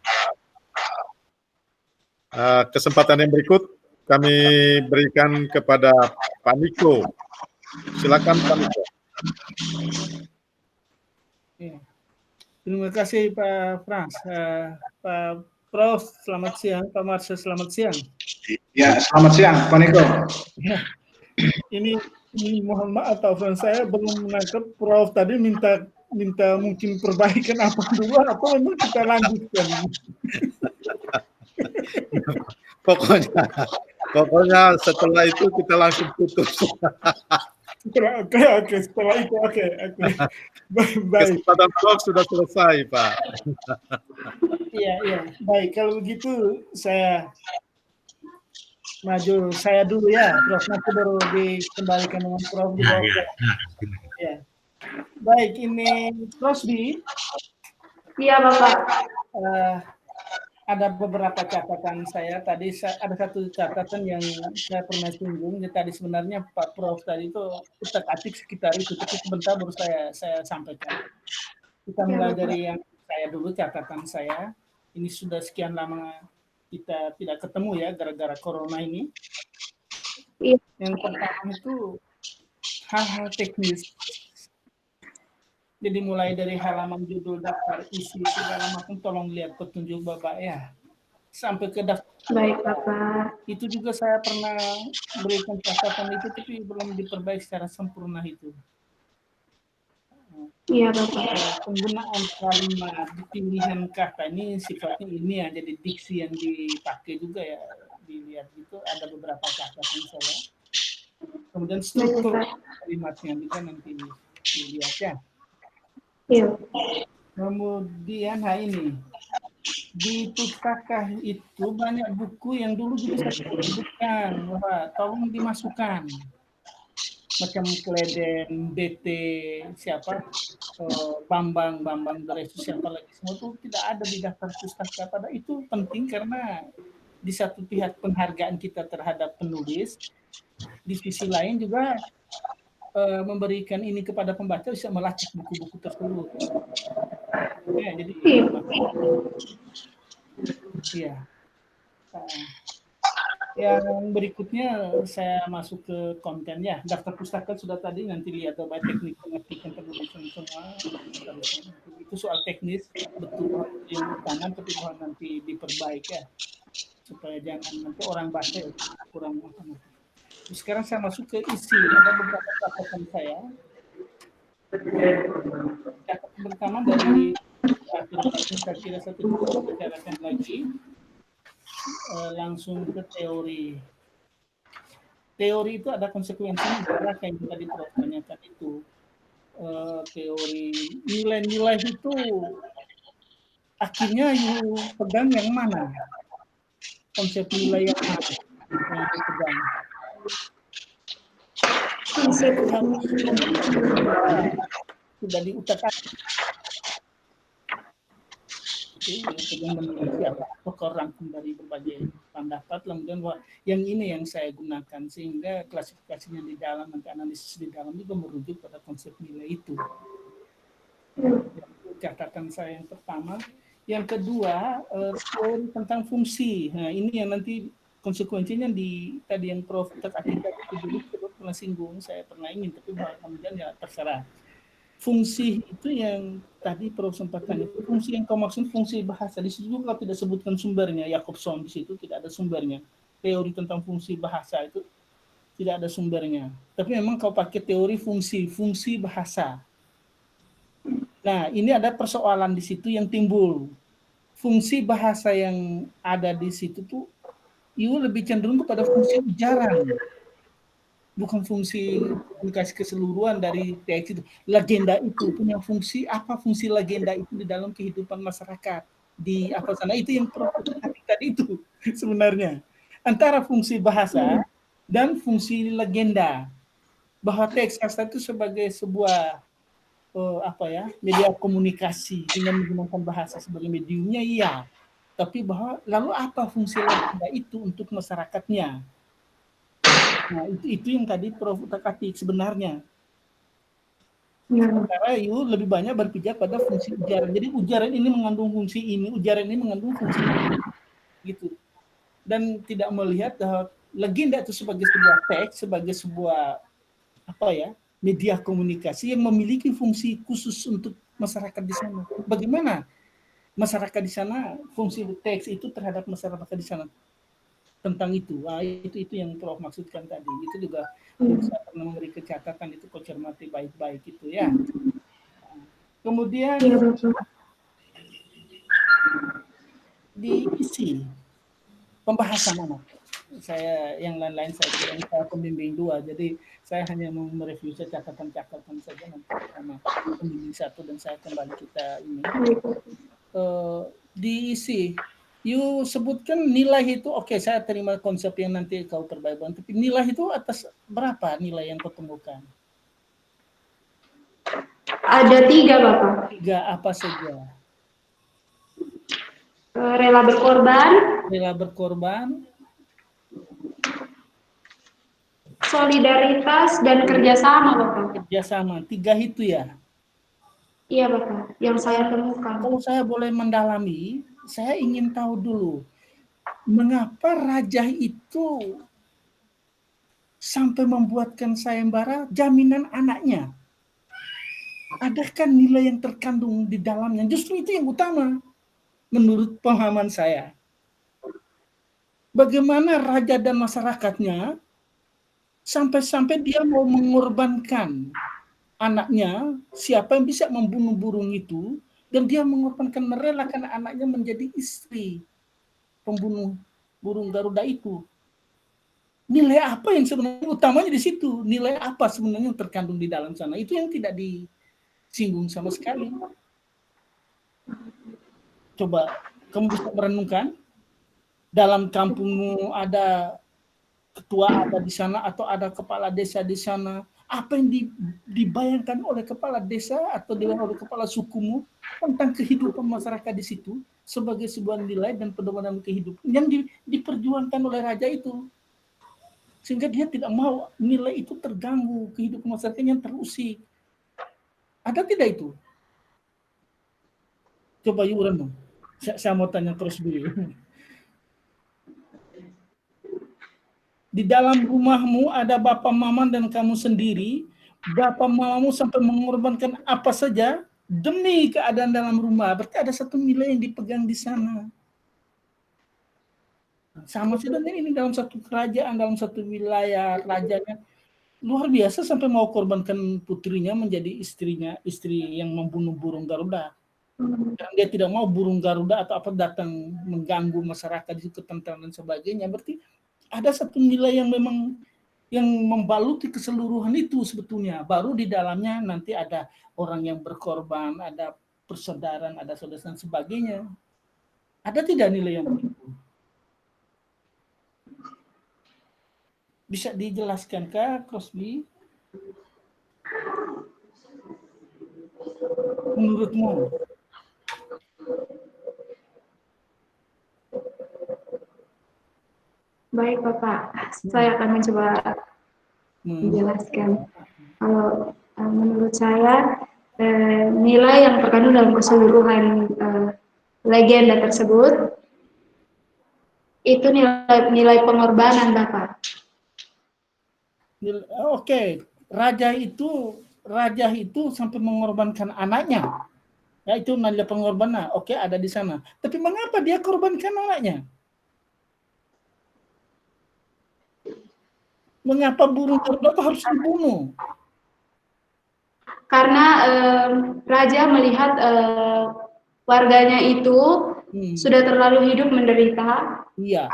Speaker 1: Kesempatan yang berikut kami berikan kepada Pak Niko. Silakan, Pak Niko.
Speaker 4: Terima kasih Pak Frans. Pak Prof, selamat siang. Pak Marsha, selamat siang.
Speaker 5: Ya, selamat siang, Pak Niko.
Speaker 4: Ya, ini mohon maaf Pak Frans, saya belum menangkap Prof tadi minta mungkin perbaikan apa dulu atau memang kita lanjutkan.
Speaker 1: Pokoknya setelah itu kita langsung tutup.
Speaker 4: Oke, setelah itu oke. Baik.
Speaker 1: Kesempatan Prof sudah selesai, Pak.
Speaker 4: Iya. Baik, kalau begitu saya maju saya dulu ya, Prof. Nanti baru dikembalikan dengan Prof di bawah. Ya. Baik, ini Rosdi.
Speaker 2: Iya, Bapak.
Speaker 4: Ada beberapa catatan saya. Tadi ada satu catatan yang saya pernah singgung. Tadi sebenarnya Pak Prof tadi itu utak-atik sekitar itu, tapi sebentar baru saya sampaikan. Kita mulai dari yang saya dulu, catatan saya. Ini sudah sekian lama kita tidak ketemu ya, gara-gara corona ini.
Speaker 2: Iya.
Speaker 4: Yang pertama itu hal-hal teknis. Jadi mulai dari halaman judul, daftar, isi, segala macam, tolong lihat petunjuk Bapak ya. Sampai ke daftar.
Speaker 2: Baik, Bapak.
Speaker 4: Itu juga saya pernah berikan catatan itu, tapi belum diperbaiki secara sempurna itu.
Speaker 2: Iya, Bapak.
Speaker 4: Penggunaan kalimat di pilihan kata ini sifatnya ini ya, jadi diksi yang dipakai juga ya, dilihat itu ada beberapa catatan saya. Kemudian struktur kalimatnya juga nanti dilihat ya.
Speaker 2: Iya.
Speaker 4: Kemudian ini di pustaka itu banyak buku yang dulu juga saya sebutkan bahwa tolong dimasukkan, macam Kleden, BT, siapa, Bambang Dresus, siapa lagi, semua itu tidak ada di daftar pustaka. Pada itu penting karena di satu pihak penghargaan kita terhadap penulis, di sisi lain juga memberikan ini kepada pembaca bisa melacak buku-buku tersebut. Ya, jadi ya. Yang berikutnya saya masuk ke kontennya. Daftar pustaka sudah tadi, nanti lihat coba teknik pengertian penulisan semua. Itu soal teknis, betul yang kanan, tapi bahwa nanti diperbaiki ya, supaya jangan nanti orang baca kurang apa. Sekarang saya masuk ke isi. Ada beberapa catatan saya. Catatan pertama dari saya kira satu bicarakan lagi. Langsung ke teori. Teori itu ada konsekuensinya, kayak yang tadi Prof tanyakan itu. Teori nilai-nilai itu akhirnya pegang yang mana? Konsep nilai yang mana yang dipegang? Sudah diutak-atik. Yang meneliti apa rangkum dari berbagai pendapat, kemudian yang ini yang saya gunakan sehingga klasifikasinya di dalam, nanti analisis di dalam juga merujuk pada konsep nilai itu. Catatan saya yang pertama. Yang kedua, teori tentang fungsi. Nah, ini yang nanti konsekuensinya tadi yang Prof tadi dulu pernah singgung, saya pernah ingin, tapi kemudian ya terserah. Fungsi itu yang tadi Prof sempat tanya, fungsi yang kau maksud fungsi bahasa. Di situ juga tidak sebutkan sumbernya, Jacobson di situ tidak ada sumbernya. Teori tentang fungsi bahasa itu tidak ada sumbernya. Tapi memang kau pakai teori fungsi bahasa. Nah, ini ada persoalan di situ yang timbul. Fungsi bahasa yang ada di situ tuh lebih cenderung kepada fungsi ujaran. Bukan fungsi komunikasi keseluruhan dari teks itu. Legenda itu punya fungsi apa? Fungsi legenda itu di dalam kehidupan masyarakat di apa sana, itu yang tadi itu sebenarnya antara fungsi bahasa dan fungsi legenda, bahwa teks sastra itu sebagai sebuah media komunikasi dengan menggunakan bahasa sebagai mediumnya, iya, tapi bahwa lalu apa fungsi legenda itu untuk masyarakatnya? Nah, itu yang tadi Prof utak-atik sebenarnya. Karena lebih banyak berpijak pada fungsi ujaran. Jadi ujaran ini mengandung fungsi ini, ujaran ini mengandung fungsi ini, gitu. Dan tidak melihat bahwa legenda itu sebagai sebuah teks, sebagai sebuah media komunikasi yang memiliki fungsi khusus untuk masyarakat di sana. Bagaimana masyarakat di sana, fungsi teks itu terhadap masyarakat di sana tentang itu. Nah, itu yang Prof maksudkan tadi. Itu juga saya pernah memberi catatan, itu kau cermati baik-baik itu ya. Kemudian
Speaker 2: Iya, Bapak.
Speaker 4: diisi pembahasan anak. Saya yang lain-lain saya pembimbing 2, jadi saya hanya mau mereview catatan-catatan saja nanti sama pembimbing 1 dan saya kembali kita ini. Diisi. You sebutkan nilai itu, oke, saya terima konsep yang nanti kau perbaikan, tapi nilai itu atas berapa nilai yang kau temukan?
Speaker 2: Ada 3, Bapak.
Speaker 4: 3 apa saja?
Speaker 2: Rela berkorban,
Speaker 4: Rela berkorban,
Speaker 2: solidaritas, dan kerjasama, Bapak.
Speaker 4: kerjasama. 3 itu ya?
Speaker 2: Iya, Bapak, yang saya temukan.
Speaker 4: Kalau saya boleh mendalami, saya ingin tahu dulu, mengapa raja itu sampai membuatkan sayembara jaminan anaknya? Adakah nilai yang terkandung di dalamnya? Justru itu yang utama, menurut pemahaman saya. Bagaimana raja dan masyarakatnya sampai-sampai dia mau mengorbankan anaknya, siapa yang bisa membunuh burung itu, dan dia mengorbankan, merelakan anaknya menjadi istri pembunuh burung Garuda itu. Nilai apa yang sebenarnya utamanya di situ? Nilai apa sebenarnya yang terkandung di dalam sana? Itu yang tidak disinggung sama sekali. Coba kamu bisa merenungkan, dalam kampungmu ada ketua ada di sana atau ada kepala desa di sana, apa yang dibayangkan oleh kepala desa atau oleh kepala sukumu tentang kehidupan masyarakat di situ sebagai sebuah nilai dan pedoman kehidupan yang diperjuangkan oleh raja itu, sehingga dia tidak mau nilai itu terganggu, kehidupan masyarakatnya terusik. Ada tidak itu? Coba yuk renung. Saya mau tanya terus dulu. Di dalam rumahmu ada bapak mama dan kamu sendiri, bapak mamamu sampai mengorbankan apa saja demi keadaan dalam rumah. Berarti ada satu nilai yang dipegang di sana. Sama saja ini dalam satu kerajaan, dalam satu wilayah, rajanya luar biasa sampai mau korbankan putrinya menjadi istri yang membunuh burung Garuda. Dan dia tidak mau burung Garuda atau apa datang mengganggu masyarakat di situ, ketentraman dan sebagainya. Berarti ada satu nilai yang memang yang membaluti keseluruhan itu sebetulnya. Baru di dalamnya nanti ada orang yang berkorban, ada persaudaraan, ada saudara dan sebagainya. Ada tidak nilai yang begitu? Bisa dijelaskan Kak Crosby? Menurutmu?
Speaker 2: Baik, Bapak. Saya akan mencoba menjelaskan. Kalau menurut saya, nilai yang terkandung dalam keseluruhan legenda tersebut itu nilai pengorbanan, Bapak.
Speaker 4: Oke, raja itu sampai mengorbankan anaknya. Ya, itu nilai pengorbanan. Oke, ada di sana. Tapi mengapa dia korbankan anaknya? Mengapa burung Garuda harus dibunuh?
Speaker 2: Karena raja melihat warganya itu sudah terlalu hidup menderita.
Speaker 4: Iya.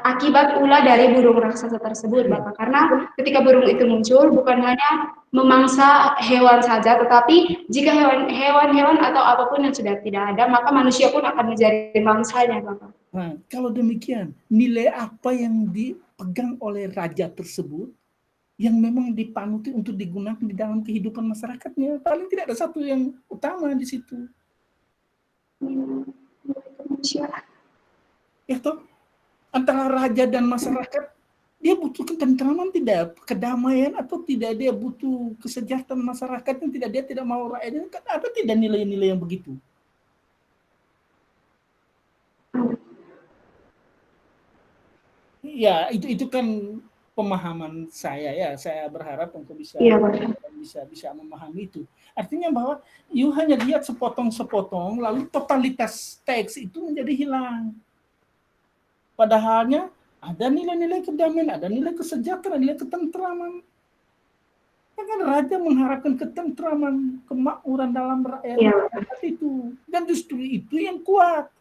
Speaker 2: Akibat ulah dari burung raksasa tersebut, Bapak. Karena ketika burung itu muncul, bukan hanya memangsa hewan saja, tetapi jika hewan-hewan atau apapun yang sudah tidak ada, maka manusia pun akan menjadi mangsanya, Bapak.
Speaker 4: Nah, kalau demikian, nilai apa yang dipegang oleh raja tersebut yang memang dipanuti untuk digunakan di dalam kehidupan masyarakatnya? Paling tidak ada satu yang utama di situ. Itu antara raja dan masyarakat, dia butuh ketentraman tidak, kedamaian atau tidak, dia butuh kesejahteraan masyarakatnya tidak, dia tidak mau rakyatnya. Ada tidak nilai-nilai yang begitu? Ya, itu kan pemahaman saya ya, saya berharap untuk bisa
Speaker 2: Iya, Bapak.
Speaker 4: bisa memahami itu. Artinya bahwa you hanya lihat sepotong-sepotong, lalu totalitas teks itu menjadi hilang. Padahalnya ada nilai-nilai kedamaian, ada nilai kesejahteraan, nilai ketentraman. Kan raja mengharapkan ketentraman, kemakmuran dalam rakyat itu, dan justru itu yang kuat.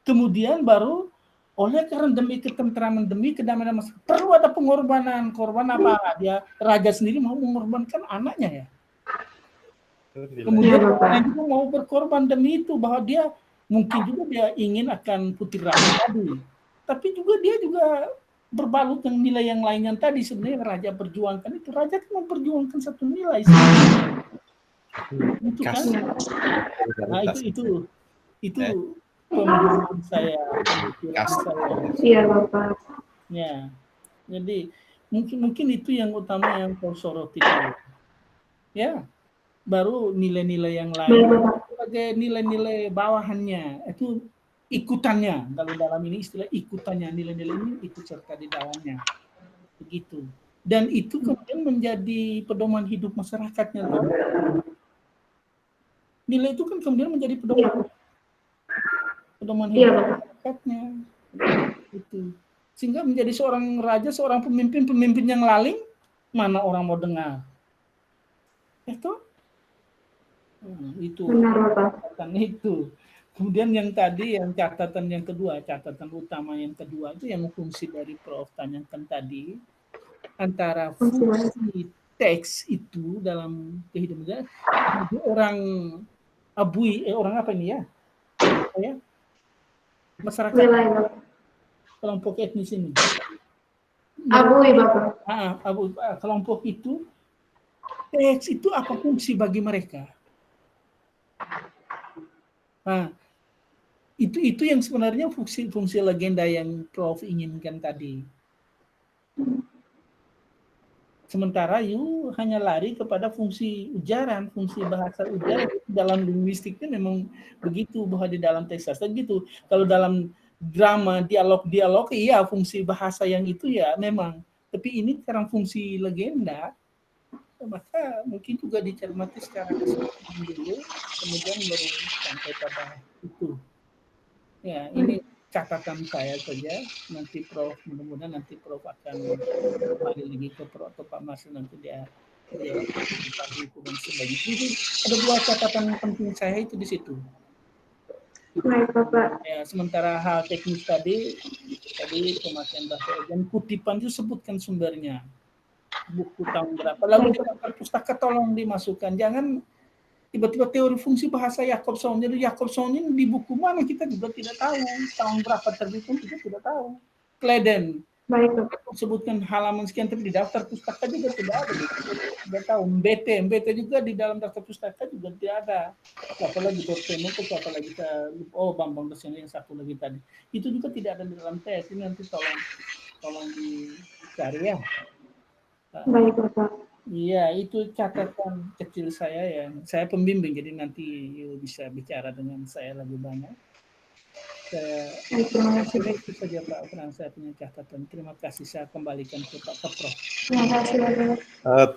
Speaker 4: Kemudian baru oleh karena demi ketentraman, demi kedamaian masyarakat, perlu ada pengorbanan. Korban apa? Dia raja sendiri mau mengorbankan anaknya ya. Kemudian orang juga mau berkorban demi itu, bahwa dia mungkin juga dia ingin akan putri raja tadi. Tapi juga dia juga berbalut dengan nilai yang lain yang tadi sebenarnya raja perjuangkan itu. Raja kan memperjuangkan satu nilai. Itu kan? Nah itu pemahaman saya, pemikiran saya.
Speaker 2: Iya, Bapak.
Speaker 4: Ya, jadi mungkin itu yang utama yang kau soroti dulu. Ya, baru nilai-nilai yang lain sebagai nilai-nilai bawahannya itu ikutannya. Kalau dalam ini istilah ikutannya, nilai-nilai ini ikut serta di dalamnya, begitu. Dan itu kemudian menjadi pedoman hidup masyarakatnya. Nilai itu kan kemudian menjadi pedoman hidup masyarakatnya, itu. Sehingga menjadi seorang raja, seorang pemimpin yang laling, mana orang mau dengar? Itu catatan itu. Kemudian yang tadi, yang catatan yang kedua, catatan utama yang kedua itu yang fungsi dari Prof tanyakan tadi, antara fungsi teks itu dalam kehidupan orang abui, orang apa ini ya? Masyarakat kelompok etnis ini.
Speaker 2: Abui, Bapak.
Speaker 4: Kelompok itu, teks itu apa fungsi bagi mereka? Nah, itu yang sebenarnya fungsi legenda yang Prof inginkan tadi. Sementara you hanya lari kepada fungsi ujaran, fungsi bahasa ujaran. Dalam linguistiknya memang begitu, bahwa di dalam teks sastra gitu. Kalau dalam drama, dialog, iya fungsi bahasa yang itu ya memang. Tapi ini sekarang fungsi legenda, maka mungkin juga dicermati secara keseluruhan dulu, kemudian baru sampai pada itu. Ya, ini catatan saya saja. Nanti Prof, mudah-mudahan nanti Prof akan kembali lagi ke Prof atau Pak Mas, nanti dia hukuman sebaliknya. Ada dua catatan penting saya itu di situ.
Speaker 2: Baik, Bapak.
Speaker 4: Ya, sementara hal teknis tadi pemakaian bahasa dan kutipan itu sebutkan sumbernya. Buku tahun berapa, lalu di daftar pustaka tolong dimasukkan. Jangan tiba-tiba teori fungsi bahasa Jacobson. Jadi Jacobson ini di buku mana kita juga tidak tahu. Tahun berapa terbitnya kita tidak tahu. Kleden.
Speaker 2: Baik,
Speaker 4: sebutkan halaman sekian, tapi di daftar pustaka juga tidak ada. Tidak tahu. MBT juga di dalam daftar pustaka juga tidak ada. Apalagi Torteno, apalagi Bambang Desena yang satu lagi tadi. Itu juga tidak ada di dalam tes. Ini nanti tolong dicari ya.
Speaker 2: Baik, Bapak.
Speaker 4: Iya, itu catatan kecil saya yang saya pembimbing, jadi nanti bisa bicara dengan saya lebih banyak.
Speaker 2: Terima kasih.
Speaker 4: Itu saja Pak Frans, saya punya catatan. Terima kasih, saya kembalikan ke Pak Prof.
Speaker 2: Terima kasih, Bapak.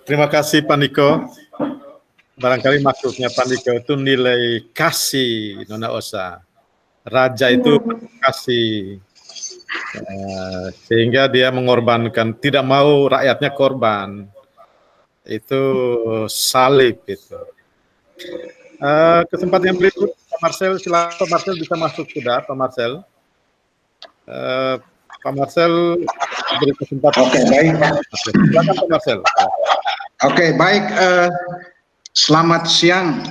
Speaker 1: Terima kasih Pak Niko. Barangkali maksudnya Pak Niko itu nilai kasih Nona Osa. Raja itu kasih. Sehingga dia mengorbankan, tidak mau rakyatnya korban. Itu salib itu. Kesempatan yang berikut, Pak Marcel, silakan Pak Marcel bisa masuk sudah, Pak Marcel. Pak Marcel beri kesempatan.
Speaker 5: Oke, baik Pak.
Speaker 1: Silakan Pak Marcel.
Speaker 5: Oke, baik. Selamat siang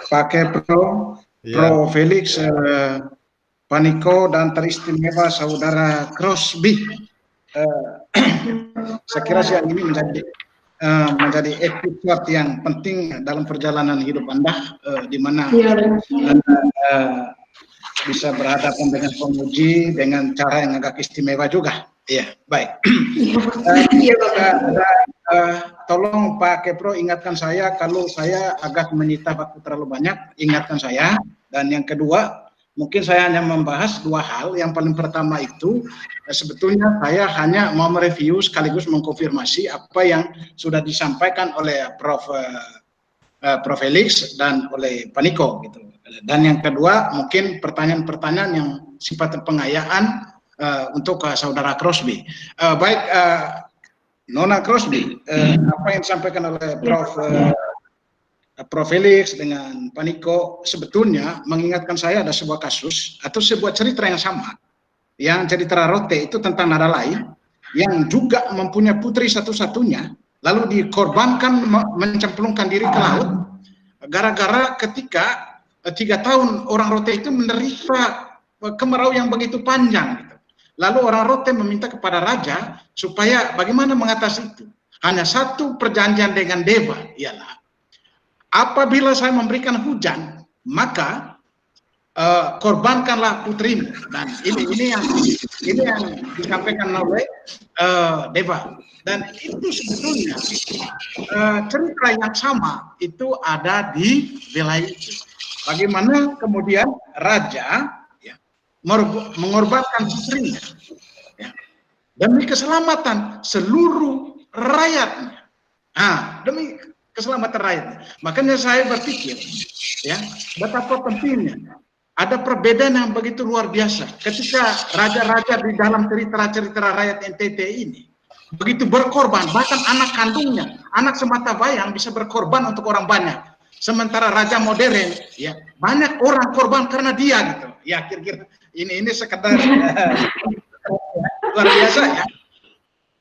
Speaker 5: Pak Kepro, Pro Felix, Pak Niko, dan teristimewa Saudara Crosby. Saya kira siang ini menjadi episode yang penting dalam perjalanan hidup Anda, di mana Anda bisa berhadapan dengan penguji dengan cara yang agak istimewa juga. Iya, baik. Tolong Pak Kepro ingatkan saya kalau saya agak menyita waktu terlalu banyak, ingatkan saya. Dan yang kedua, Mungkin saya hanya membahas dua hal. Yang paling pertama itu sebetulnya saya hanya mau mereview sekaligus mengkonfirmasi apa yang sudah disampaikan oleh Prof. Felix dan oleh Pak Niko gitu. Dan yang kedua mungkin pertanyaan-pertanyaan yang sifatnya pengayaan untuk Saudara Crosby. Baik, Nona Crosby, apa yang disampaikan oleh Prof. Felix dengan Pak Niko sebetulnya mengingatkan saya ada sebuah kasus atau sebuah cerita yang sama, yang cerita Rote itu tentang nada lain yang juga mempunyai putri satu-satunya lalu dikorbankan mencemplungkan diri ke laut gara-gara ketika 3 tahun orang Rote itu menderita kemarau yang begitu panjang gitu. Lalu orang Rote meminta kepada raja supaya bagaimana mengatasi itu. Hanya satu perjanjian dengan Deva, ialah apabila saya memberikan hujan, maka korbankanlah putrimu. Dan ini yang disampaikan oleh Deva. Dan itu sebetulnya cerita yang sama itu ada di wilayah itu. Bagaimana kemudian raja mengorbankan putrinya demi keselamatan seluruh rakyatnya. Demi keselamatan rakyatnya. Makanya saya berpikir, betapa pentingnya ada perbedaan yang begitu luar biasa ketika raja-raja di dalam cerita-cerita rakyat NTT ini begitu berkorban, bahkan anak kandungnya, anak sematawayang bisa berkorban untuk orang banyak. Sementara raja modern, banyak orang korban karena dia gitu. Ya kira-kira ini sekedar luar biasa ya.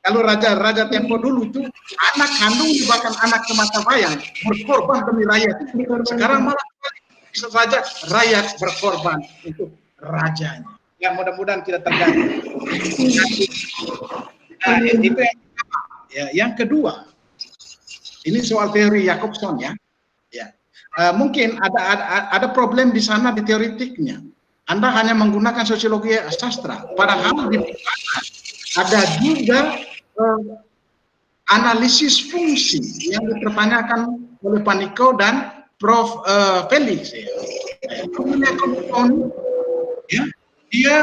Speaker 5: Kalau raja-raja tempo dulu itu anak kandung bahkan anak sematawayang berkorban demi rakyat. Sekarang malah bisa saja rakyat berkorban untuk rajanya. Ya mudah-mudahan tidak terjadi. Itu yang pertama. Yang kedua, ini soal teori Jacobson ya. Mungkin ada problem di sana di teoritiknya. Anda hanya menggunakan sosiologi sastra, padahal di ada juga analisis fungsi yang dipertanyakan oleh Pak Niko dan Prof. Felix. Dia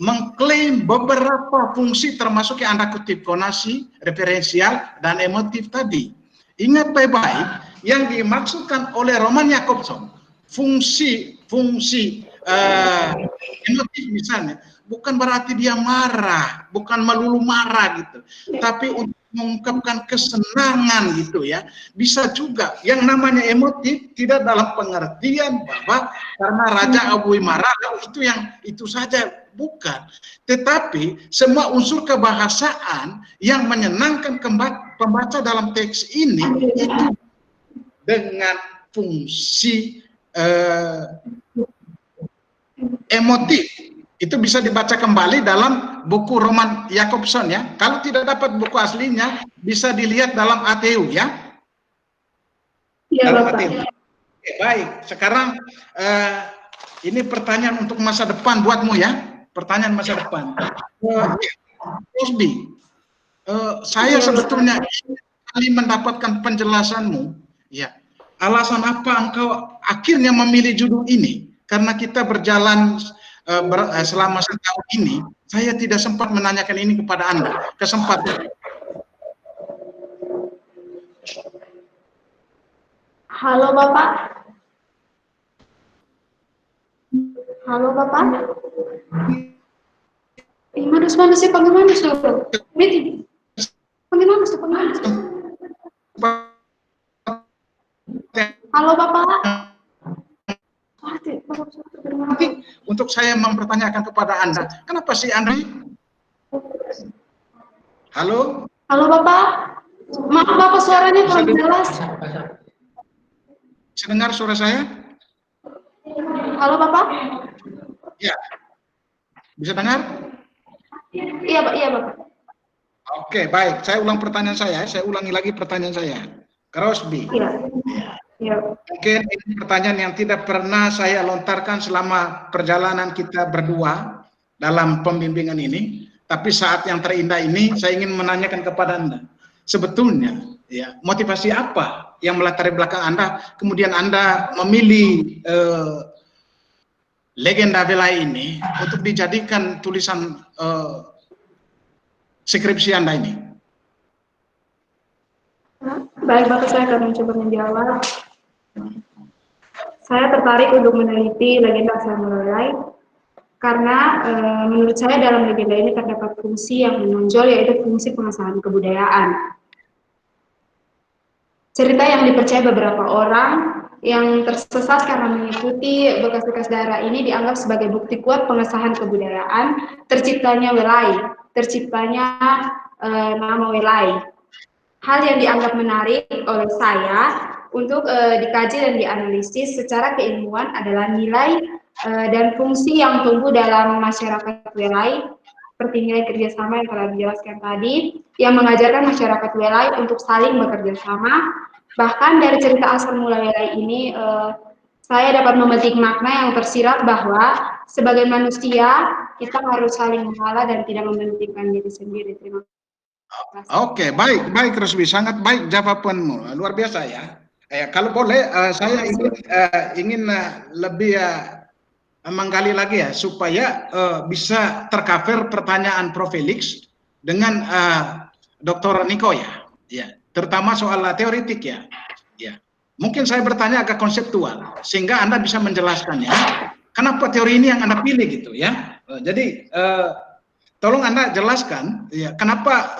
Speaker 5: mengklaim beberapa fungsi termasuk yang Anda kutip, konasi, referensial, dan emotif tadi. Ingat baik-baik, yang dimaksudkan oleh Roman Jacobson, fungsi emotif misalnya, bukan berarti dia marah, bukan melulu marah gitu, tapi untuk mengungkapkan kesenangan gitu ya. Bisa juga yang namanya emotif tidak dalam pengertian bahwa karena Raja Abui marah itu saja, bukan. Tetapi semua unsur kebahasaan yang menyenangkan pembaca dalam teks ini itu dengan fungsi emotif. Itu bisa dibaca kembali dalam buku Roman Jacobson ya. Kalau tidak dapat buku aslinya, bisa dilihat dalam ATU ya. Iya, Bapak. Oke, baik. Sekarang ini pertanyaan untuk masa depan buatmu ya. Pertanyaan masa depan. Crosby, saya sebetulnya ingin mendapatkan penjelasanmu. Ya. Alasan apa engkau akhirnya memilih judul ini? Karena kita berjalan selama setahun ini, saya tidak sempat menanyakan ini kepada Anda. Kesempatan.
Speaker 2: Halo Bapak. Halo Bapak. Mana sih panggil mana sih? Panggil mana sih? Halo Bapak.
Speaker 5: Nanti untuk saya mempertanyakan kepada Anda, kenapa sih Anda? Halo?
Speaker 2: Halo Bapak. Maaf Bapak, suaranya kurang jelas.
Speaker 5: Bisa dengar suara saya?
Speaker 2: Halo Bapak.
Speaker 5: Ya. Bisa dengar?
Speaker 2: Iya Pak, iya Bapak.
Speaker 5: Oke, baik. Saya ulang pertanyaan saya. Saya ulangi lagi pertanyaan saya. Crosby.
Speaker 2: Iya. Ya.
Speaker 5: Mungkin ini pertanyaan yang tidak pernah saya lontarkan selama perjalanan kita berdua dalam pembimbingan ini, tapi saat yang terindah ini saya ingin menanyakan kepada Anda, sebetulnya ya motivasi apa yang melatari belakang Anda, kemudian Anda memilih legenda Welai ini untuk dijadikan tulisan skripsi Anda ini?
Speaker 2: Baik, Bapak, saya akan mencoba menjawab. Saya tertarik untuk meneliti legenda asal mula Welai karena menurut saya dalam legenda ini terdapat fungsi yang menonjol, yaitu fungsi pengesahan kebudayaan. Cerita yang dipercaya beberapa orang yang tersesat karena mengikuti bekas-bekas darah ini dianggap sebagai bukti kuat pengesahan kebudayaan terciptanya Welai, terciptanya nama Welai. Hal yang dianggap menarik oleh saya untuk dikaji dan dianalisis secara keilmuan adalah nilai dan fungsi yang tumbuh dalam masyarakat Welai, seperti nilai kerjasama yang telah dijelaskan tadi, yang mengajarkan masyarakat Welai untuk saling bekerja sama. Bahkan dari cerita asal mula Welai ini, saya dapat memetik makna yang tersirat bahwa sebagai manusia kita harus saling mengalah dan tidak mementingkan diri sendiri. Terima kasih.
Speaker 5: Oke, baik Rosbi, sangat baik jawabanmu, luar biasa ya. Kalau boleh, saya ingin lebih menggali lagi ya, supaya bisa tercover pertanyaan Prof. Felix dengan Dr. Niko ya, terutama soal teoritik ya. Mungkin saya bertanya agak konseptual, sehingga Anda bisa menjelaskannya, kenapa teori ini yang Anda pilih gitu ya. Jadi tolong Anda jelaskan ya, kenapa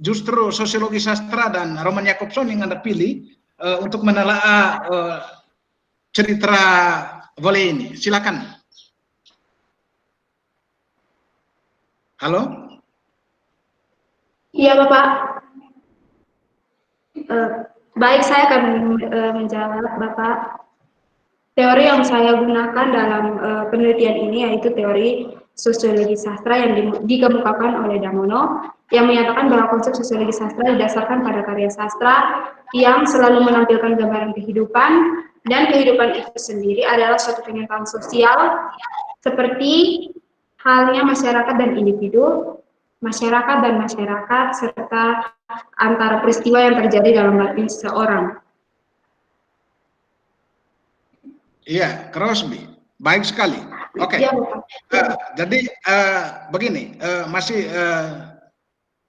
Speaker 5: justru sosiologi sastra dan Roman Jakobson yang Anda pilih untuk menelaah cerita Welai ini. Silakan. Halo?
Speaker 2: Iya, Bapak. Baik, saya akan menjawab, Bapak. Teori yang saya gunakan dalam penelitian ini yaitu teori sosiologi sastra yang dikemukakan oleh Damono, yang menyatakan bahwa konsep sosiologi sastra didasarkan pada karya sastra yang selalu menampilkan gambaran kehidupan, dan kehidupan itu sendiri adalah suatu kenyataan sosial seperti halnya masyarakat dan individu, masyarakat dan masyarakat, serta antara peristiwa yang terjadi dalam batin seseorang.
Speaker 5: Iya, Crosby, baik sekali. Oke. Jadi begini,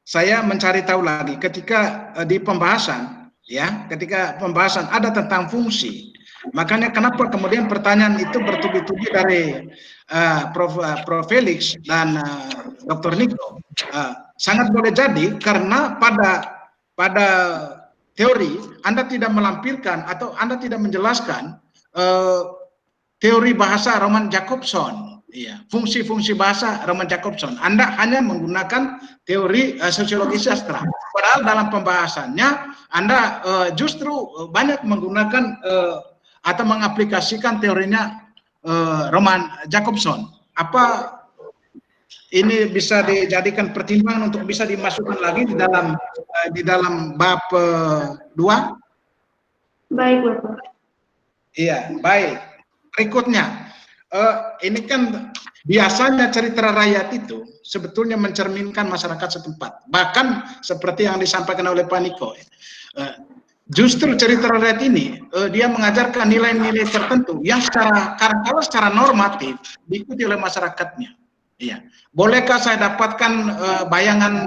Speaker 5: saya mencari tahu lagi ketika di pembahasan, ya, ketika pembahasan ada tentang fungsi. Makanya kenapa kemudian pertanyaan itu bertubi-tubi dari Prof. Felix dan Dr. Niko. Sangat boleh jadi karena pada teori Anda tidak melampirkan atau Anda tidak menjelaskan teori bahasa Roman Jakobson, fungsi-fungsi bahasa Roman Jakobson. Anda hanya menggunakan teori sosiologi sastra. Padahal dalam pembahasannya Anda justru banyak menggunakan atau mengaplikasikan teorinya Roman Jakobson. Apa ini bisa dijadikan pertimbangan untuk bisa dimasukkan lagi di dalam bab 2?
Speaker 2: Baik, Bapak.
Speaker 5: Iya, baik. Berikutnya, ini kan biasanya cerita rakyat itu sebetulnya mencerminkan masyarakat setempat. Bahkan seperti yang disampaikan oleh Pak Niko, justru cerita rakyat ini dia mengajarkan nilai-nilai tertentu yang secara normatif diikuti oleh masyarakatnya. Iya. Bolehkah saya dapatkan bayangan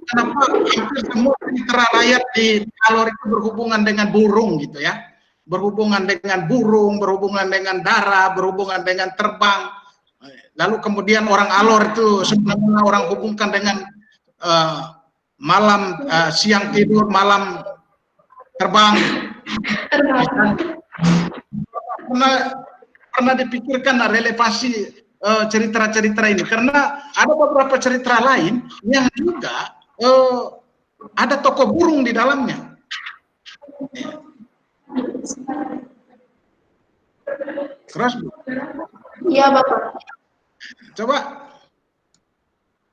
Speaker 5: kenapa hampir semua cerita rakyat di Alor itu berhubungan dengan burung gitu ya? Berhubungan dengan burung, berhubungan dengan darah, berhubungan dengan terbang. Lalu kemudian orang Alor itu sebenarnya orang hubungkan dengan malam, siang tidur, malam terbang. Pernah dipikirkan relevansi cerita-cerita ini? Karena ada beberapa cerita lain yang juga ada tokoh burung di dalamnya. Terus,
Speaker 2: iya, Bapak.
Speaker 5: Coba,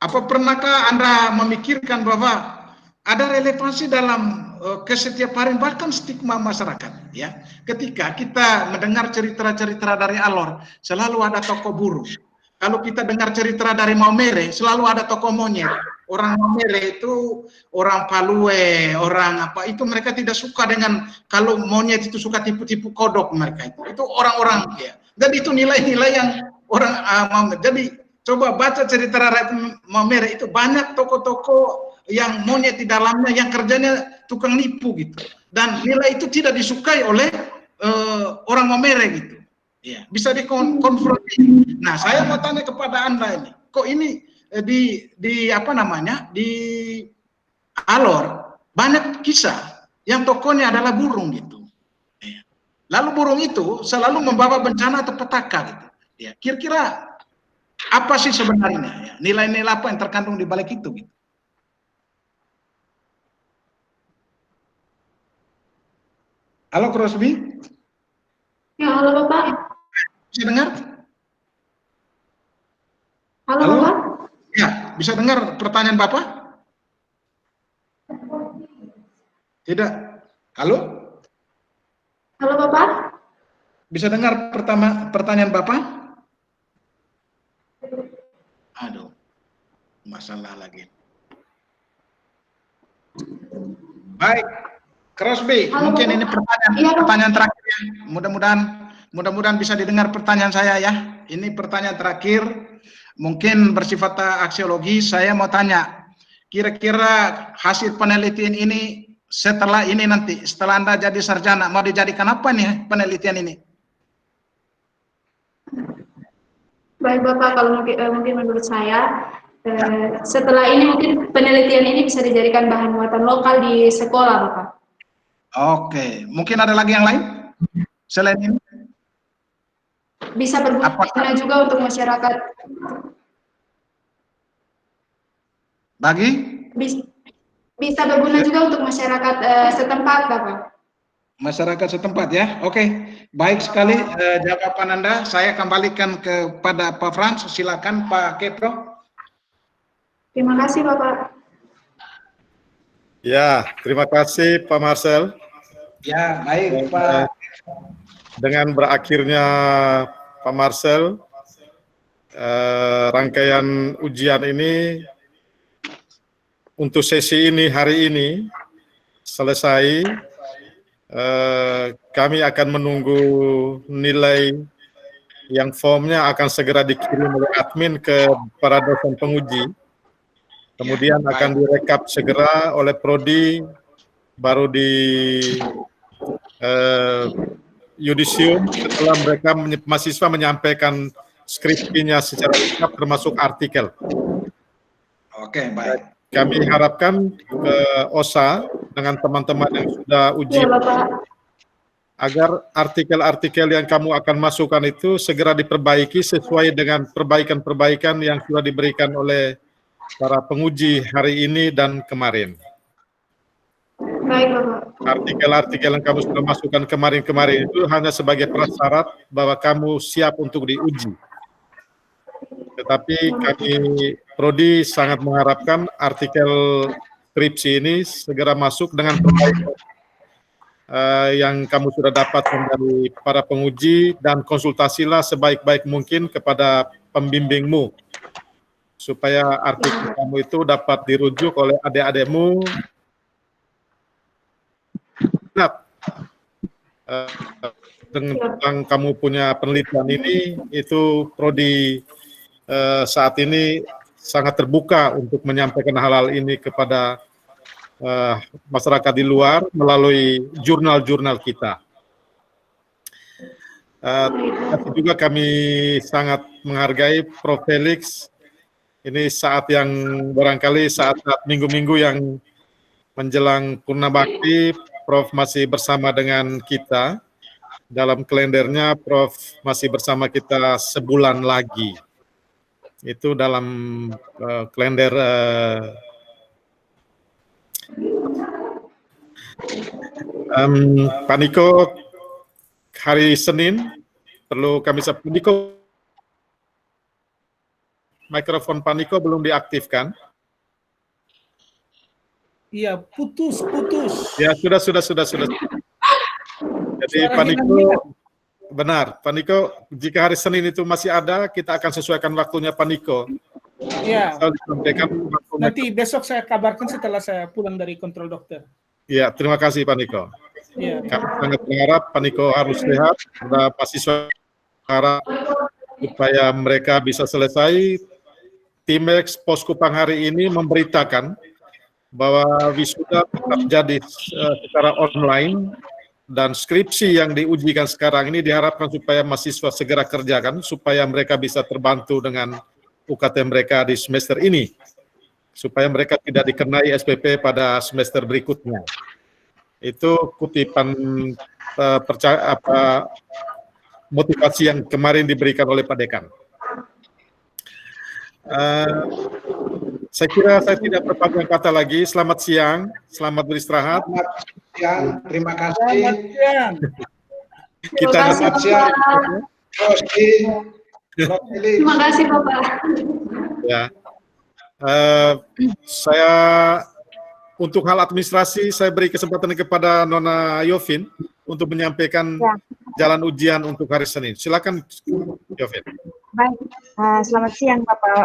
Speaker 5: apa pernahkah Anda memikirkan bahwa ada relevansi dalam kesetiapaharian bahkan stigma masyarakat, ya? Ketika kita mendengar cerita-cerita dari Alor, selalu ada tokoh burung. Kalau kita dengar cerita dari Maumere, selalu ada tokoh monyet. orang Mamere itu, orang Palue, orang apa itu mereka tidak suka dengan kalau monyet itu suka tipu-tipu kodok mereka itu orang-orang ya. Jadi itu nilai-nilai yang orang jadi coba baca cerita rakyat Mamere itu banyak toko-toko yang monyet di dalamnya yang kerjanya tukang nipu gitu. Dan nilai itu tidak disukai oleh orang Mamere gitu. Ya, bisa dikonfrontasi. Nah, saya mau tanya kepada Anda ini, kok ini di apa namanya? Di Alor banyak kisah yang tokohnya adalah burung gitu. Ya. Lalu burung itu selalu membawa bencana atau petaka gitu. Ya, kira-kira apa sih sebenarnya ya? Nilai-nilai apa yang terkandung di balik itu gitu. Halo Crosby?
Speaker 2: Ya, halo Bapak.
Speaker 5: Bisa dengar?
Speaker 2: Halo Bapak.
Speaker 5: Ya, bisa dengar pertanyaan Bapak? Tidak. Halo?
Speaker 2: Halo Bapak.
Speaker 5: Bisa dengar pertanyaan Bapak? Aduh, masalah lagi. Baik, Crosby,
Speaker 2: Halo,
Speaker 5: mungkin
Speaker 2: Bapak.
Speaker 5: ini pertanyaan terakhir ya. Mudah-mudahan bisa didengar pertanyaan saya ya. Ini pertanyaan terakhir, mungkin bersifat aksiologi. Saya mau tanya, kira-kira hasil penelitian ini setelah Anda jadi sarjana, mau dijadikan apa nih penelitian ini?
Speaker 2: Baik Bapak, kalau mungkin menurut saya, setelah ini mungkin penelitian ini bisa dijadikan bahan muatan lokal di sekolah Bapak.
Speaker 5: Oke, mungkin ada lagi yang lain selain ini?
Speaker 2: Bisa berguna juga untuk masyarakat. Bisa berguna juga untuk masyarakat setempat, Bapak.
Speaker 5: Masyarakat setempat ya. Oke, baik sekali jawaban Anda. Saya kembalikan kepada Pak Frans. Silakan Pak Kepro.
Speaker 2: Terima kasih, Bapak.
Speaker 1: Ya, terima kasih Pak Marcel.
Speaker 5: Ya, baik Pak.
Speaker 1: Dengan berakhirnya Pak Marcel, rangkaian ujian ini untuk sesi ini hari ini selesai. Kami akan menunggu nilai yang formnya akan segera dikirim oleh admin ke para dosen penguji. Kemudian akan direkap segera oleh prodi, baru di yudisium setelah mereka mahasiswa menyampaikan skripsinya secara lengkap termasuk artikel.
Speaker 5: Oke, baik.
Speaker 1: Kami harapkan OSA dengan teman-teman yang sudah uji agar artikel-artikel yang kamu akan masukkan itu segera diperbaiki sesuai dengan perbaikan-perbaikan yang sudah diberikan oleh para penguji hari ini dan kemarin.
Speaker 2: Baik, Bapak.
Speaker 1: Artikel-artikel yang kamu sudah masukkan kemarin-kemarin itu hanya sebagai prasyarat bahwa kamu siap untuk diuji. Tetapi kami prodi sangat mengharapkan artikel skripsi ini segera masuk dengan perbaikan yang kamu sudah dapatkan dari para penguji, dan konsultasilah sebaik-baik mungkin kepada pembimbingmu supaya artikel kamu itu dapat dirujuk oleh adik-adikmu. Tentang kamu punya penelitian ini, itu prodi saat ini sangat terbuka untuk menyampaikan hal-hal ini kepada masyarakat di luar melalui jurnal-jurnal kita. Tapi juga kami sangat menghargai Prof. Felix. Ini saat yang barangkali saat-saat minggu-minggu yang menjelang Purnabakti, Prof masih bersama dengan kita. Dalam kalendernya Prof masih bersama kita sebulan lagi. Itu dalam kalender Pak Niko hari Senin perlu kami Pak Niko, mikrofon Pak Niko belum diaktifkan.
Speaker 4: Iya, putus.
Speaker 1: Ya, sudah. Jadi Pak Niko, benar, Pak Niko, jika hari Senin itu masih ada, kita akan sesuaikan waktunya Pak Niko.
Speaker 4: Ya,
Speaker 1: Saya sampaikan
Speaker 4: nanti besok saya kabarkan setelah saya pulang dari kontrol dokter.
Speaker 1: ya, terima kasih Pak Niko.
Speaker 4: Ya.
Speaker 1: Kami sangat berharap Pak Niko harus sehat, dan mahasiswa harap supaya mereka bisa selesai. Timex Poskupang hari ini memberitakan bahwa wisuda tetap jadi secara online, dan skripsi yang diujikan sekarang ini diharapkan supaya mahasiswa segera kerjakan supaya mereka bisa terbantu dengan UKT mereka di semester ini, supaya mereka tidak dikenai SPP pada semester berikutnya. Itu kutipan motivasi yang kemarin diberikan oleh Pak Dekan. Saya kira saya tidak berpanjang kata lagi. Selamat siang, selamat beristirahat.
Speaker 5: Selamat siang, terima kasih.
Speaker 4: Selamat siang.
Speaker 1: Kita
Speaker 5: Selamat siang, Rosti.
Speaker 2: Terima kasih Bapak.
Speaker 1: Ya, saya untuk hal administrasi saya beri kesempatan kepada Nona Yovin untuk menyampaikan jalan ujian untuk hari Senin. Silakan Yovin.
Speaker 6: Baik, selamat siang Bapak